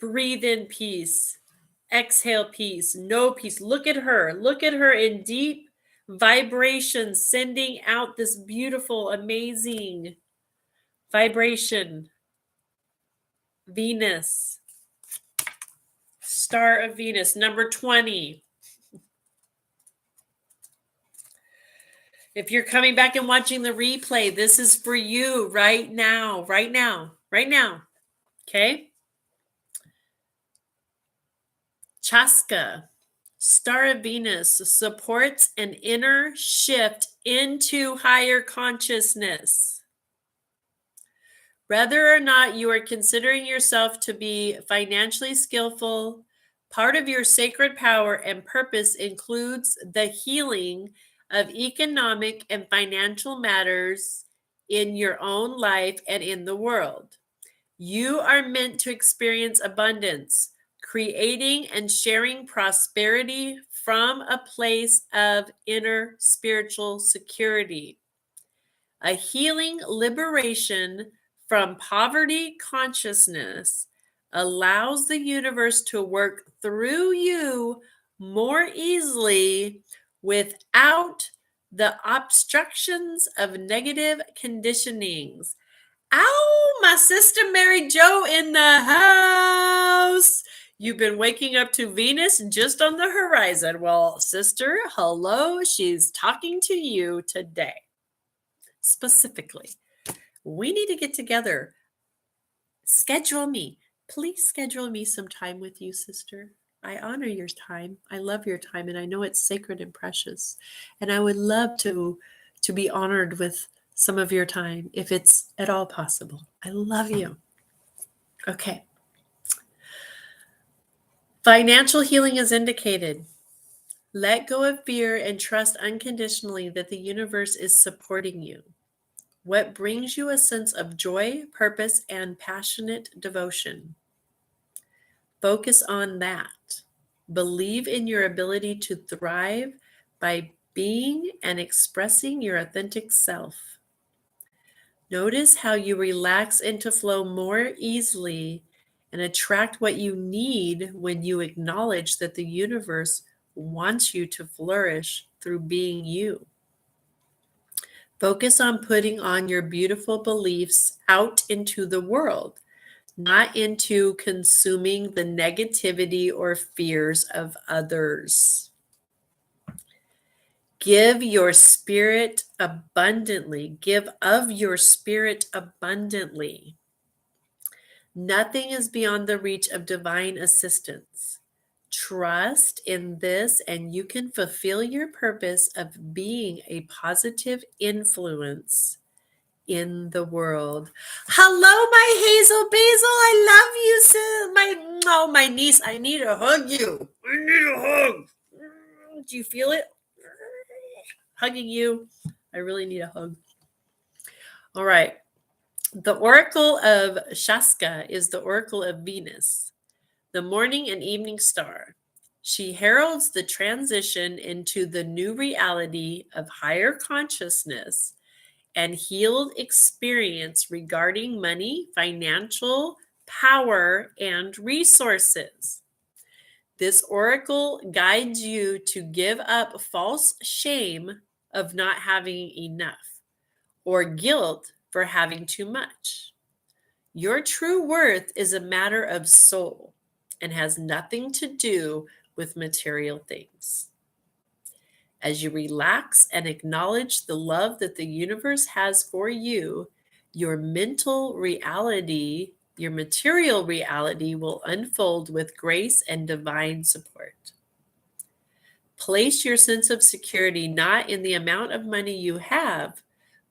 Breathe in peace. Exhale peace. No peace. Look at her. Look at her in deep vibration, sending out this beautiful, amazing vibration. Venus. Star of Venus, number 20. If you're coming back and watching the replay, this is for you right now, right now, right now. Okay? Shaska, Star of Venus, supports an inner shift into higher consciousness. Whether or not you are considering yourself to be financially skillful, part of your sacred power and purpose includes the healing of economic and financial matters in your own life and in the world. You are meant to experience abundance, creating and sharing prosperity from a place of inner spiritual security. A healing liberation from poverty consciousness allows the universe to work through you more easily without the obstructions of negative conditionings. Ow, my sister Mary Jo in the house. You've been waking up to Venus just on the horizon. Well, sister, hello. She's talking to you today. Specifically, we need to get together. Schedule me. Please schedule me some time with you, sister. I honor your time. I love your time, and I know it's sacred and precious. And I would love to be honored with some of your time if it's at all possible. I love you. Okay. Financial healing is indicated. Let go of fear and trust unconditionally that the universe is supporting you. What brings you a sense of joy, purpose, and passionate devotion? Focus on that. Believe in your ability to thrive by being and expressing your authentic self. Notice how you relax into flow more easily and attract what you need when you acknowledge that the universe wants you to flourish through being you. Focus on putting on your beautiful beliefs out into the world, not into consuming the negativity or fears of others. Give your spirit abundantly. Give of your spirit abundantly. Nothing is beyond the reach of divine assistance. Trust in this, and you can fulfill your purpose of being a positive influence in the world. Hello, my Hazel Basil. I love you, sis. My niece. I need to hug you. I need a hug. Do you feel it? Hugging you. I really need a hug. All right. The Oracle of Shaska is the Oracle of Venus, the morning and evening star. She heralds the transition into the new reality of higher consciousness and healed experience regarding money, financial power, and resources. This oracle guides you to give up false shame of not having enough or guilt for having too much. Your true worth is a matter of soul and has nothing to do with material things. As you relax and acknowledge the love that the universe has for you, your mental reality, your material reality will unfold with grace and divine support. Place your sense of security not in the amount of money you have,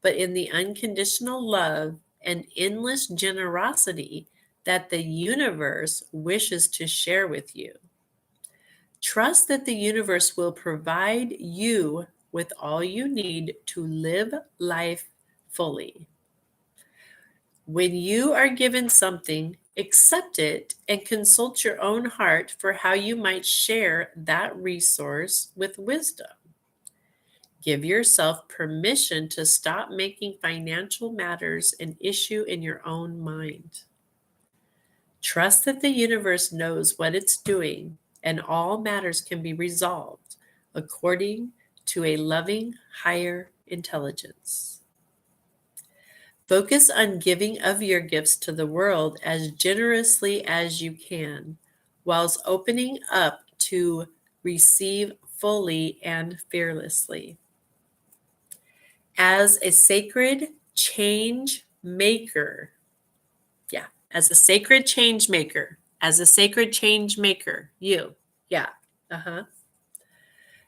but in the unconditional love and endless generosity that the universe wishes to share with you. Trust that the universe will provide you with all you need to live life fully. When you are given something, accept it and consult your own heart for how you might share that resource with wisdom. Give yourself permission to stop making financial matters an issue in your own mind. Trust that the universe knows what it's doing and all matters can be resolved according to a loving higher intelligence. Focus on giving of your gifts to the world as generously as you can, whilst opening up to receive fully and fearlessly. As a sacred change maker, as a sacred change maker, you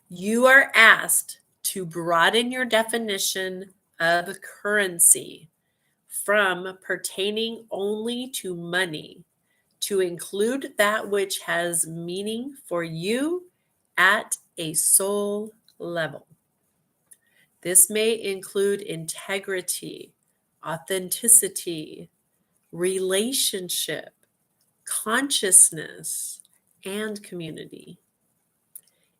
you are asked to broaden your definition of currency from pertaining only to money to include that which has meaning for you at a soul level. This may include integrity, authenticity, relationship, consciousness, and community.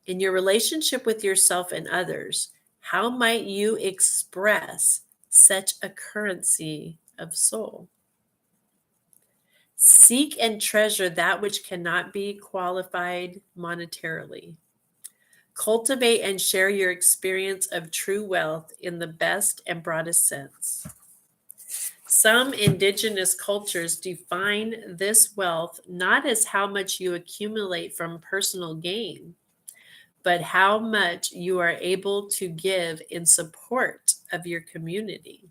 In your relationship with yourself and others, how might you express such a currency of soul? Seek and treasure that which cannot be qualified monetarily. Cultivate and share your experience of true wealth in the best and broadest sense. Some indigenous cultures define this wealth not as how much you accumulate from personal gain, but how much you are able to give in support of your community.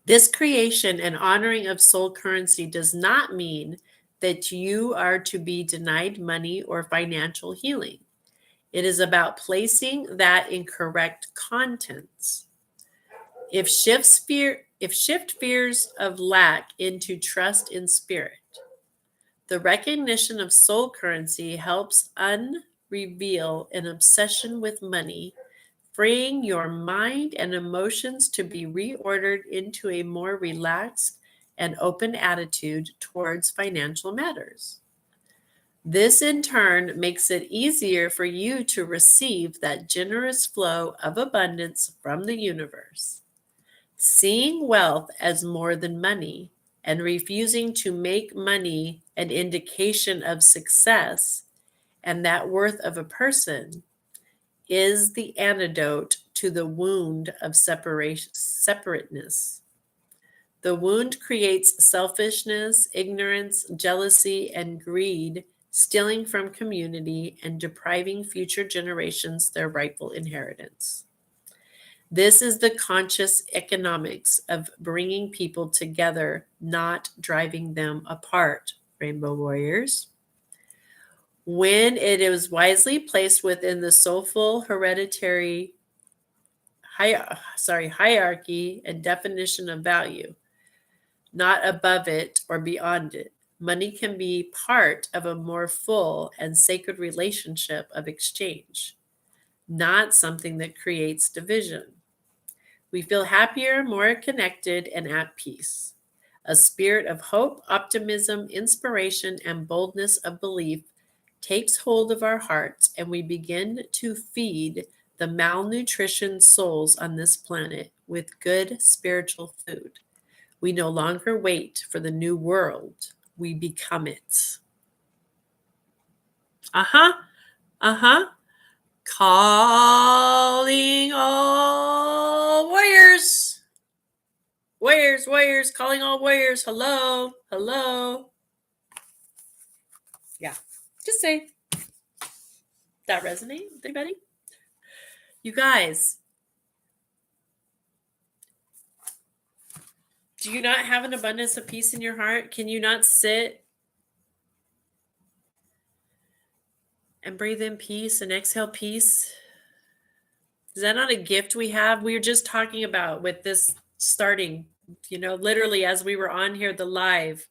This creation and honoring of soul currency does not mean that you are to be denied money or financial healing. It is about placing that in correct contents. If shift fears of lack into trust in spirit, the recognition of soul currency helps unreveal an obsession with money, freeing your mind and emotions to be reordered into a more relaxed and open attitude towards financial matters. This in turn makes it easier for you to receive that generous flow of abundance from the universe. Seeing wealth as more than money and refusing to make money an indication of success and that worth of a person is the antidote to the wound of separateness. The wound creates selfishness, ignorance, jealousy, and greed, stealing from community and depriving future generations their rightful inheritance. This is the conscious economics of bringing people together, not driving them apart, Rainbow Warriors. When it is wisely placed within the soulful hereditary hierarchy and definition of value, not above it or beyond it, money can be part of a more full and sacred relationship of exchange, not something that creates division. We feel happier, more connected, and at peace. A spirit of hope, optimism, inspiration, and boldness of belief takes hold of our hearts, and we begin to feed the malnutritioned souls on this planet with good spiritual food. We no longer wait for the new world, we become it. Calling all warriors. Warriors, calling all warriors. Hello. Yeah, just say. That resonate with anybody? You guys, do you not have an abundance of peace in your heart? Can you not sit and breathe in peace and exhale peace? Is that not a gift we have? We were just talking about with this starting, literally as we were on here, the live,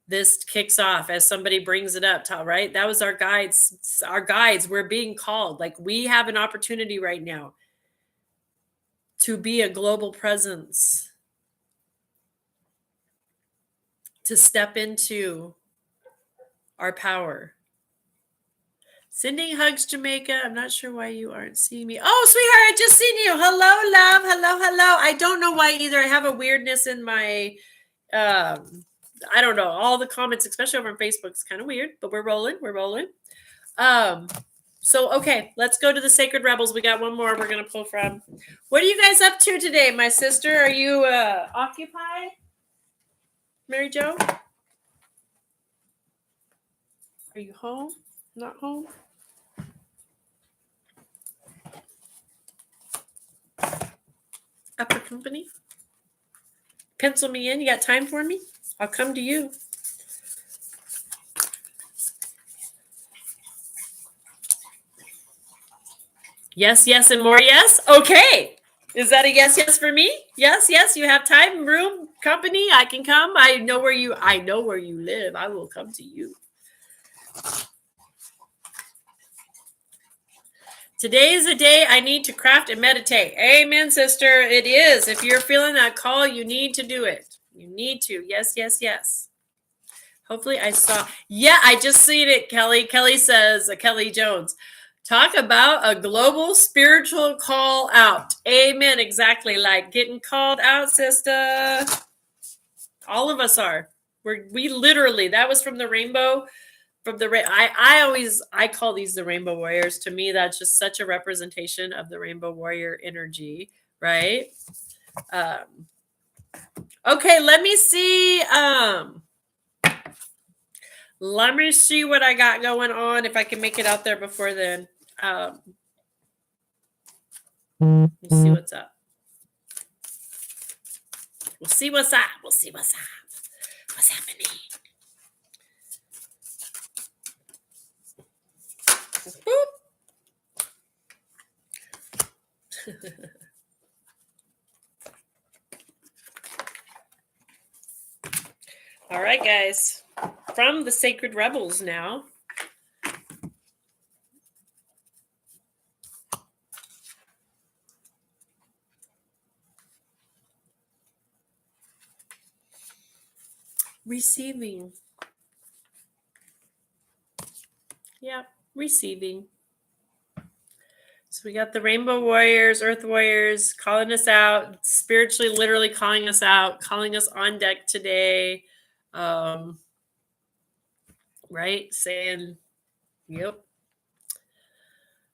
this kicks off as somebody brings it up, right? That was our guides. We're being called. Like, we have an opportunity right now to be a global presence, to step into our power. Sending hugs, Jamaica. I'm not sure why you aren't seeing me. Oh, sweetheart, I just seen you. Hello, love. Hello. I don't know why either. I have a weirdness in my, I don't know. All the comments, especially over on Facebook, is kind of weird, but we're rolling. So, okay, let's go to the Sacred Rebels. We got one more we're going to pull from. What are you guys up to today, my sister? Are you occupied? Mary Jo? Are you home? Not home? Up for company? Pencil me in. You got time for me? I'll come to you. Yes, and more yes. Okay. Is that a yes for me? Yes, you have time, room, company. I can come. I know where you live. I will come to you. Today is a day I need to craft and meditate. Amen, sister. It is. If you're feeling that call, you need to do it. You need to. Yes. Hopefully I saw. Yeah, I just seen it, Kelly. Kelly says, Kelly Jones, talk about a global spiritual call out. Amen. Exactly. Like getting called out, sister. All of us are. We literally, that was from the rainbow. I call these the Rainbow Warriors. To me, that's just such a representation of the Rainbow Warrior energy, right? Okay, let me see. Let me see what I got going on, if I can make it out there before then. We'll see what's up. We'll see what's up. What's happening? Boop. All right, guys. From the Sacred Rebels now. Receiving. Yeah, receiving. So we got the Rainbow Warriors, Earth Warriors calling us out, spiritually, literally calling us out, calling us on deck today. Right? Saying, yep.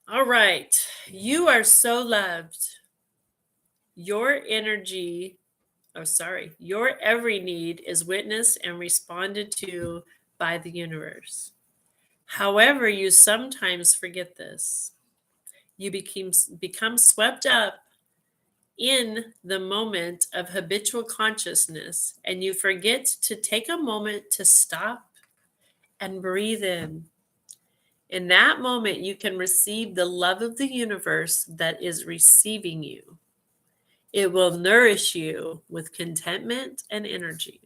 All right. You are so loved. Your energy, your every need is witnessed and responded to by the universe. However, you sometimes forget this. You become swept up in the moment of habitual consciousness, and you forget to take a moment to stop and breathe in. In that moment, you can receive the love of the universe that is receiving you. It will nourish you with contentment and energy.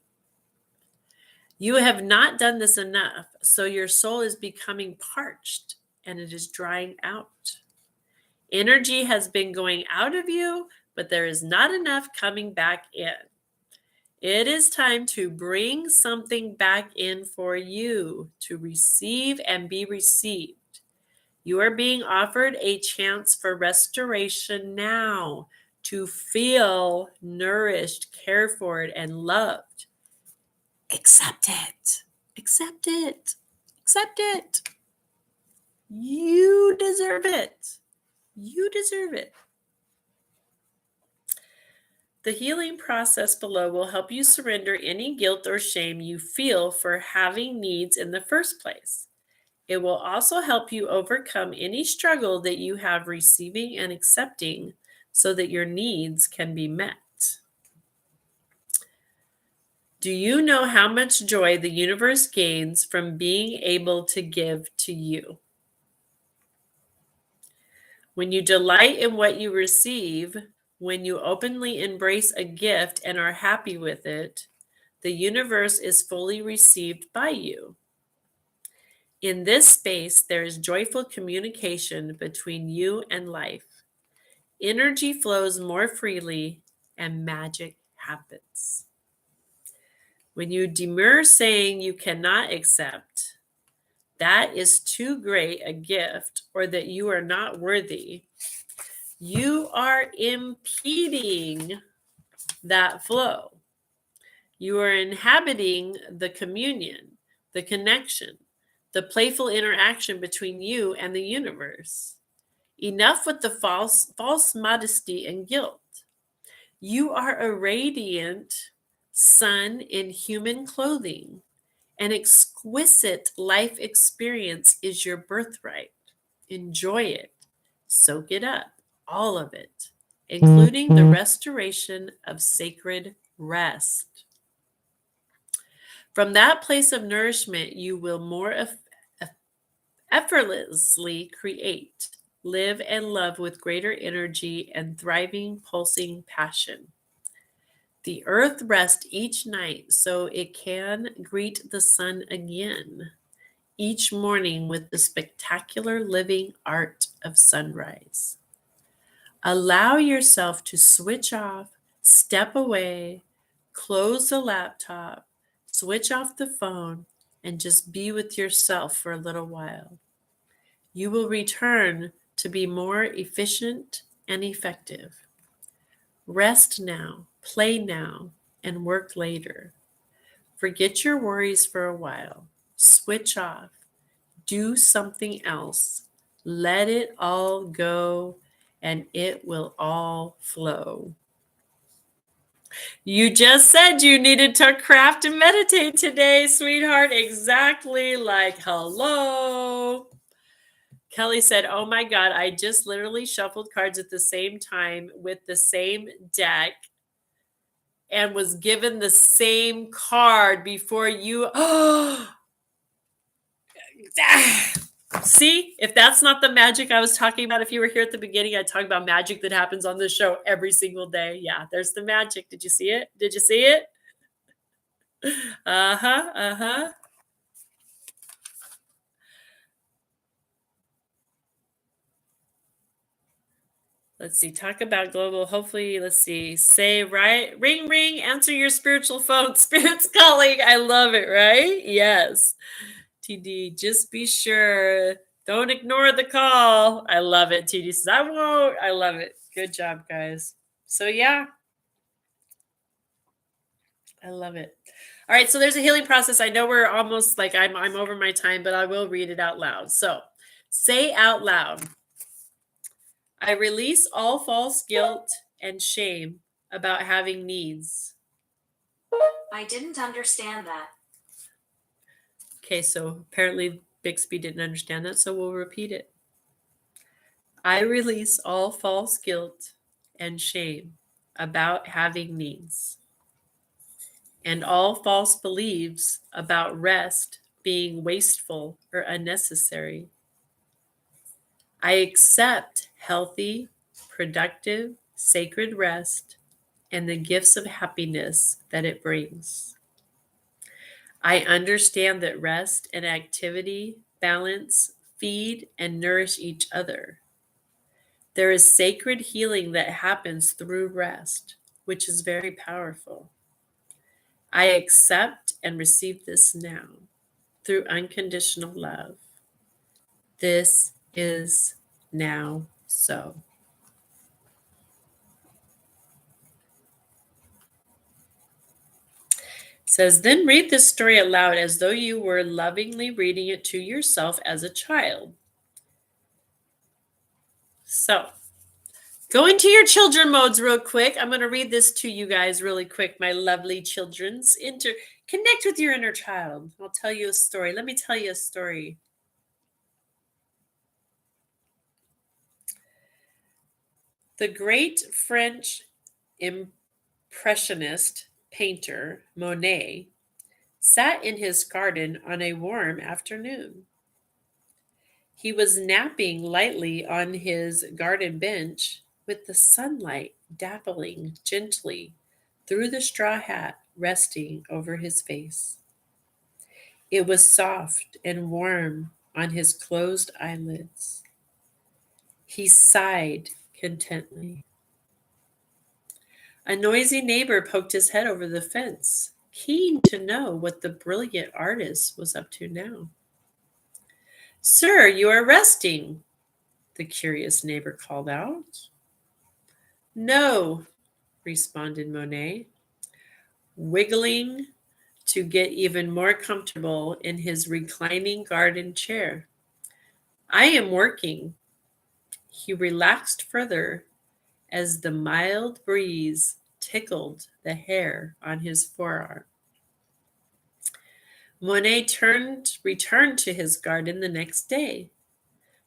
You have not done this enough, so your soul is becoming parched and it is drying out. Energy has been going out of you, but there is not enough coming back in. It is time to bring something back in for you to receive and be received. You are being offered a chance for restoration now, to feel nourished, cared for, and loved. Accept it. Accept it. Accept it. You deserve it. You deserve it. The healing process below will help you surrender any guilt or shame you feel for having needs in the first place. It will also help you overcome any struggle that you have receiving and accepting so that your needs can be met. Do you know how much joy the universe gains from being able to give to you? When you delight in what you receive, when you openly embrace a gift and are happy with it, the universe is fully received by you. In this space, there is joyful communication between you and life. Energy flows more freely and magic happens. When you demur saying you cannot accept, that is too great a gift, or that you are not worthy, you are impeding that flow. You are inhabiting the communion, the connection, the playful interaction between you and the universe. Enough with the false modesty and guilt. You are a radiant sun in human clothing. An exquisite life experience is your birthright. Enjoy it. Soak it up, all of it, including the restoration of sacred rest. From that place of nourishment, you will more effortlessly create, live, and love with greater energy and thriving, pulsing passion. The earth rests each night so it can greet the sun again each morning with the spectacular living art of sunrise. Allow yourself to switch off, step away, close the laptop, switch off the phone, and just be with yourself for a little while. You will return to be more efficient and effective. Rest now, play now, and work later. Forget your worries for a while. Switch off. Do something else. Let it all go, and it will all flow. You just said you needed to craft and meditate today, sweetheart. Exactly, like hello. Kelly said, oh my God, I just literally shuffled cards at the same time with the same deck and was given the same card before you. See, if that's not the magic I was talking about, if you were here at the beginning, I talked about magic that happens on this show every single day. Yeah, there's the magic. Did you see it? Did you see it? Uh-huh, uh-huh. Let's see, talk about global. Hopefully, let's see, say, right, ring, ring, answer your spiritual phone. Spirit's calling. I love it, right? Yes. TD, just be sure. Don't ignore the call. I love it. TD says, I won't. I love it. Good job, guys. So, yeah, I love it. All right, so there's a healing process. I know we're almost like I'm over my time, but I will read it out loud. So, say out loud, I release all false guilt and shame about having needs. I didn't understand that. Okay, so apparently Bixby didn't understand that, so we'll repeat it. I release all false guilt and shame about having needs, and all false beliefs about rest being wasteful or unnecessary. I accept healthy, productive, sacred rest and the gifts of happiness that it brings. I understand that rest and activity balance, feed, and nourish each other. There is sacred healing that happens through rest, which is very powerful. I accept and receive this now through unconditional love. This is now so. It says, then read this story aloud as though you were lovingly reading it to yourself as a child. So, go into your children modes real quick. I'm going to read this to you guys really quick, my lovely children's. Connect with your inner child. I'll tell you a story. Let me tell you a story. The great French impressionist painter Monet sat in his garden on a warm afternoon. He was napping lightly on his garden bench with the sunlight dappling gently through the straw hat resting over his face. It was soft and warm on his closed eyelids. He sighed contently. A noisy neighbor poked his head over the fence, keen to know what the brilliant artist was up to now. Sir, you are resting, the curious neighbor called out. No, responded Monet, wiggling to get even more comfortable in his reclining garden chair. I am working. He relaxed further as the mild breeze tickled the hair on his forearm. Monet returned to his garden the next day,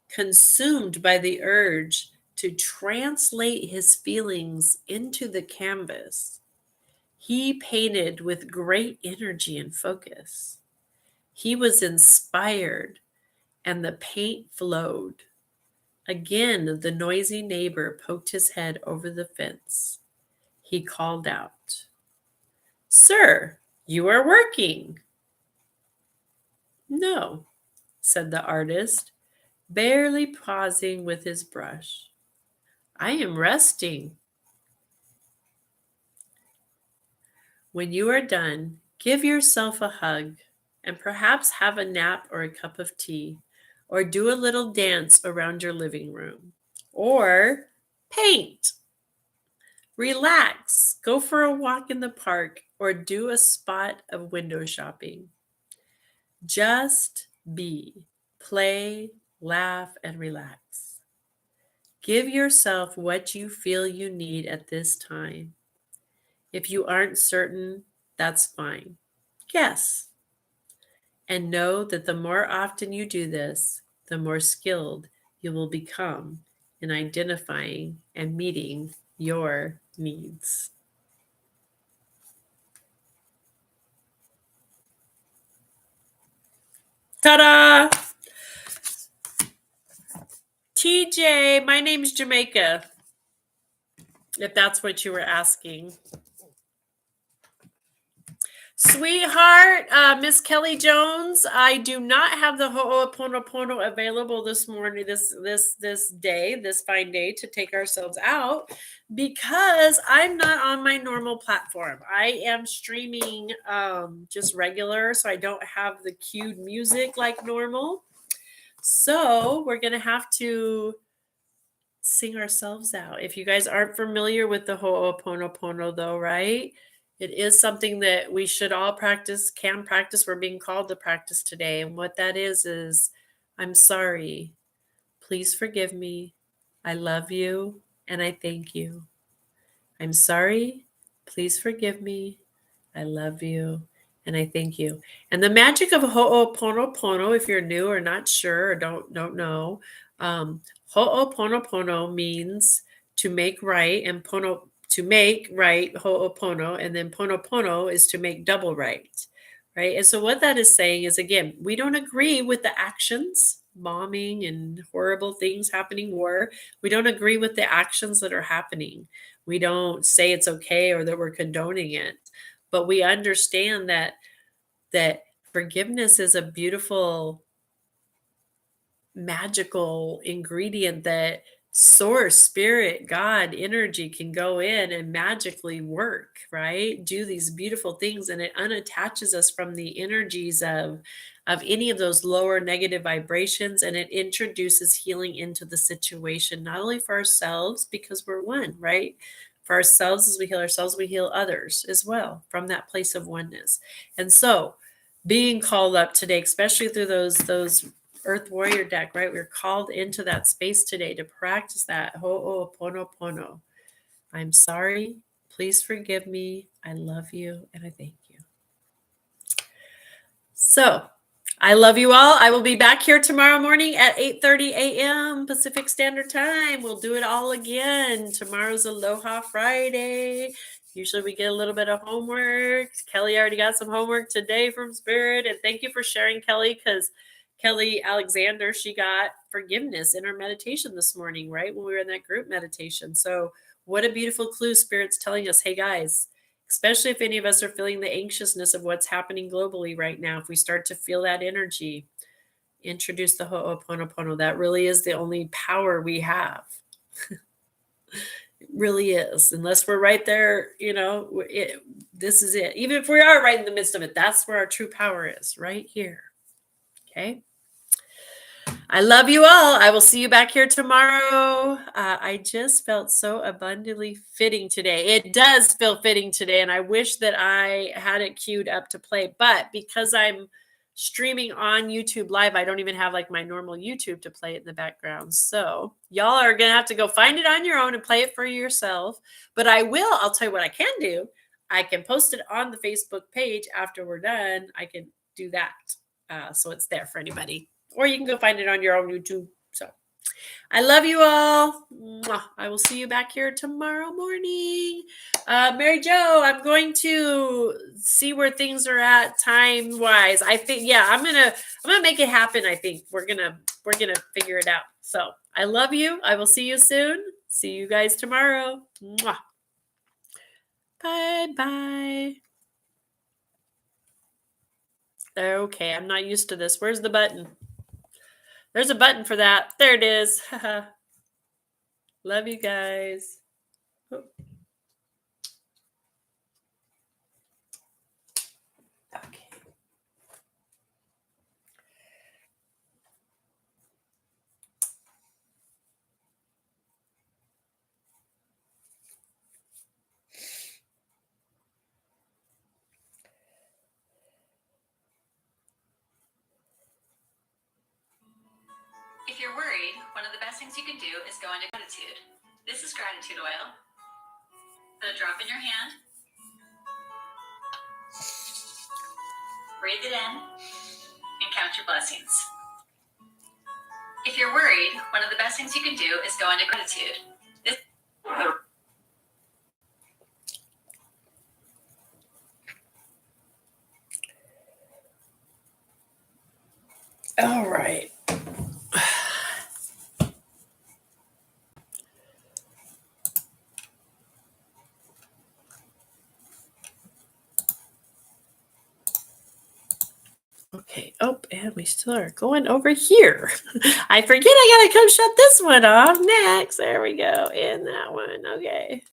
consumed by the urge to translate his feelings into the canvas. He painted with great energy and focus. He was inspired, and the paint flowed. Again, the noisy neighbor poked his head over the fence. He called out, Sir, you are working. No, said the artist, barely pausing with his brush. I am resting. When you are done, give yourself a hug and perhaps have a nap or a cup of tea, or do a little dance around your living room, or paint. Relax, go for a walk in the park, or do a spot of window shopping. Just be, play, laugh, and relax. Give yourself what you feel you need at this time. If you aren't certain, that's fine. Guess. And know that the more often you do this, the more skilled you will become in identifying and meeting your needs. Ta-da! TJ, my name's Jamaica, if that's what you were asking. Sweetheart, Miss Kelly Jones, I do not have the Ho'oponopono available this morning, this day, this fine day to take ourselves out because I'm not on my normal platform. I am streaming just regular, so I don't have the cued music like normal. So we're going to have to sing ourselves out. If you guys aren't familiar with the Ho'oponopono though, right? It is something that we should all can practice. We're being called to practice today. And what that is I'm sorry. Please forgive me. I love you, and I thank you. I'm sorry. Please forgive me. I love you, and I thank you. And the magic of Ho'oponopono, if you're new or not sure or don't know, Ho'oponopono means to make right, and pono to make right, Ho'opono, and then Ponopono is to make double right, right? And so what that is saying is, again, we don't agree with the actions, bombing and horrible things happening, war. We don't agree with the actions that are happening. We don't say it's okay or that we're condoning it, but we understand that forgiveness is a beautiful magical ingredient that source, spirit, God, energy can go in and magically work, right? Do these beautiful things, and it unattaches us from the energies of any of those lower negative vibrations, and it introduces healing into the situation, not only for ourselves, because we're one, right? For ourselves, as we heal ourselves, we heal others as well from that place of oneness. And so being called up today, especially through those Earth Warrior deck, right? We're called into that space today to practice that Ho'oponopono. I'm sorry. Please forgive me. I love you, and I thank you. So I love you all. I will be back here tomorrow morning at 8:30 a.m. Pacific Standard Time. We'll do it all again. Tomorrow's Aloha Friday. Usually we get a little bit of homework. Kelly already got some homework today from Spirit. And thank you for sharing, Kelly, because Kelly Alexander, she got forgiveness in her meditation this morning, right? When we were in that group meditation. So what a beautiful clue Spirit's telling us. Hey, guys, especially if any of us are feeling the anxiousness of what's happening globally right now, if we start to feel that energy, introduce the Ho'oponopono. That really is the only power we have. It really is. Unless we're right there, this is it. Even if we are right in the midst of it, that's where our true power is, right here. Okay. I love you all. I will see you back here tomorrow. I just felt so abundantly fitting today. It does feel fitting today, and I wish that I had it queued up to play. But because I'm streaming on YouTube Live, I don't even have like my normal YouTube to play it in the background. So y'all are going to have to go find it on your own and play it for yourself. But I'll tell you what I can do. I can post it on the Facebook page after we're done. I can do that. So it's there for anybody. Or you can go find it on your own YouTube. So I love you all. Mwah. I will see you back here tomorrow morning. Mary Jo, I'm going to see where things are at time wise. I think, yeah, I'm gonna make it happen. I think we're gonna figure it out. So I love you. I will see you soon. See you guys tomorrow. Mwah. Bye bye. Okay, I'm not used to this. Where's the button? There's a button for that. There it is. Love you guys. Oh. Okay. If you're worried, one of the best things you can do is go into gratitude. This is gratitude oil. Put a drop in your hand. Breathe it in and count your blessings. If you're worried, one of the best things you can do is go into gratitude. All right. Okay. Oh, and we still are going over here. I forget I gotta come shut this one off next. There we go. In that one. Okay.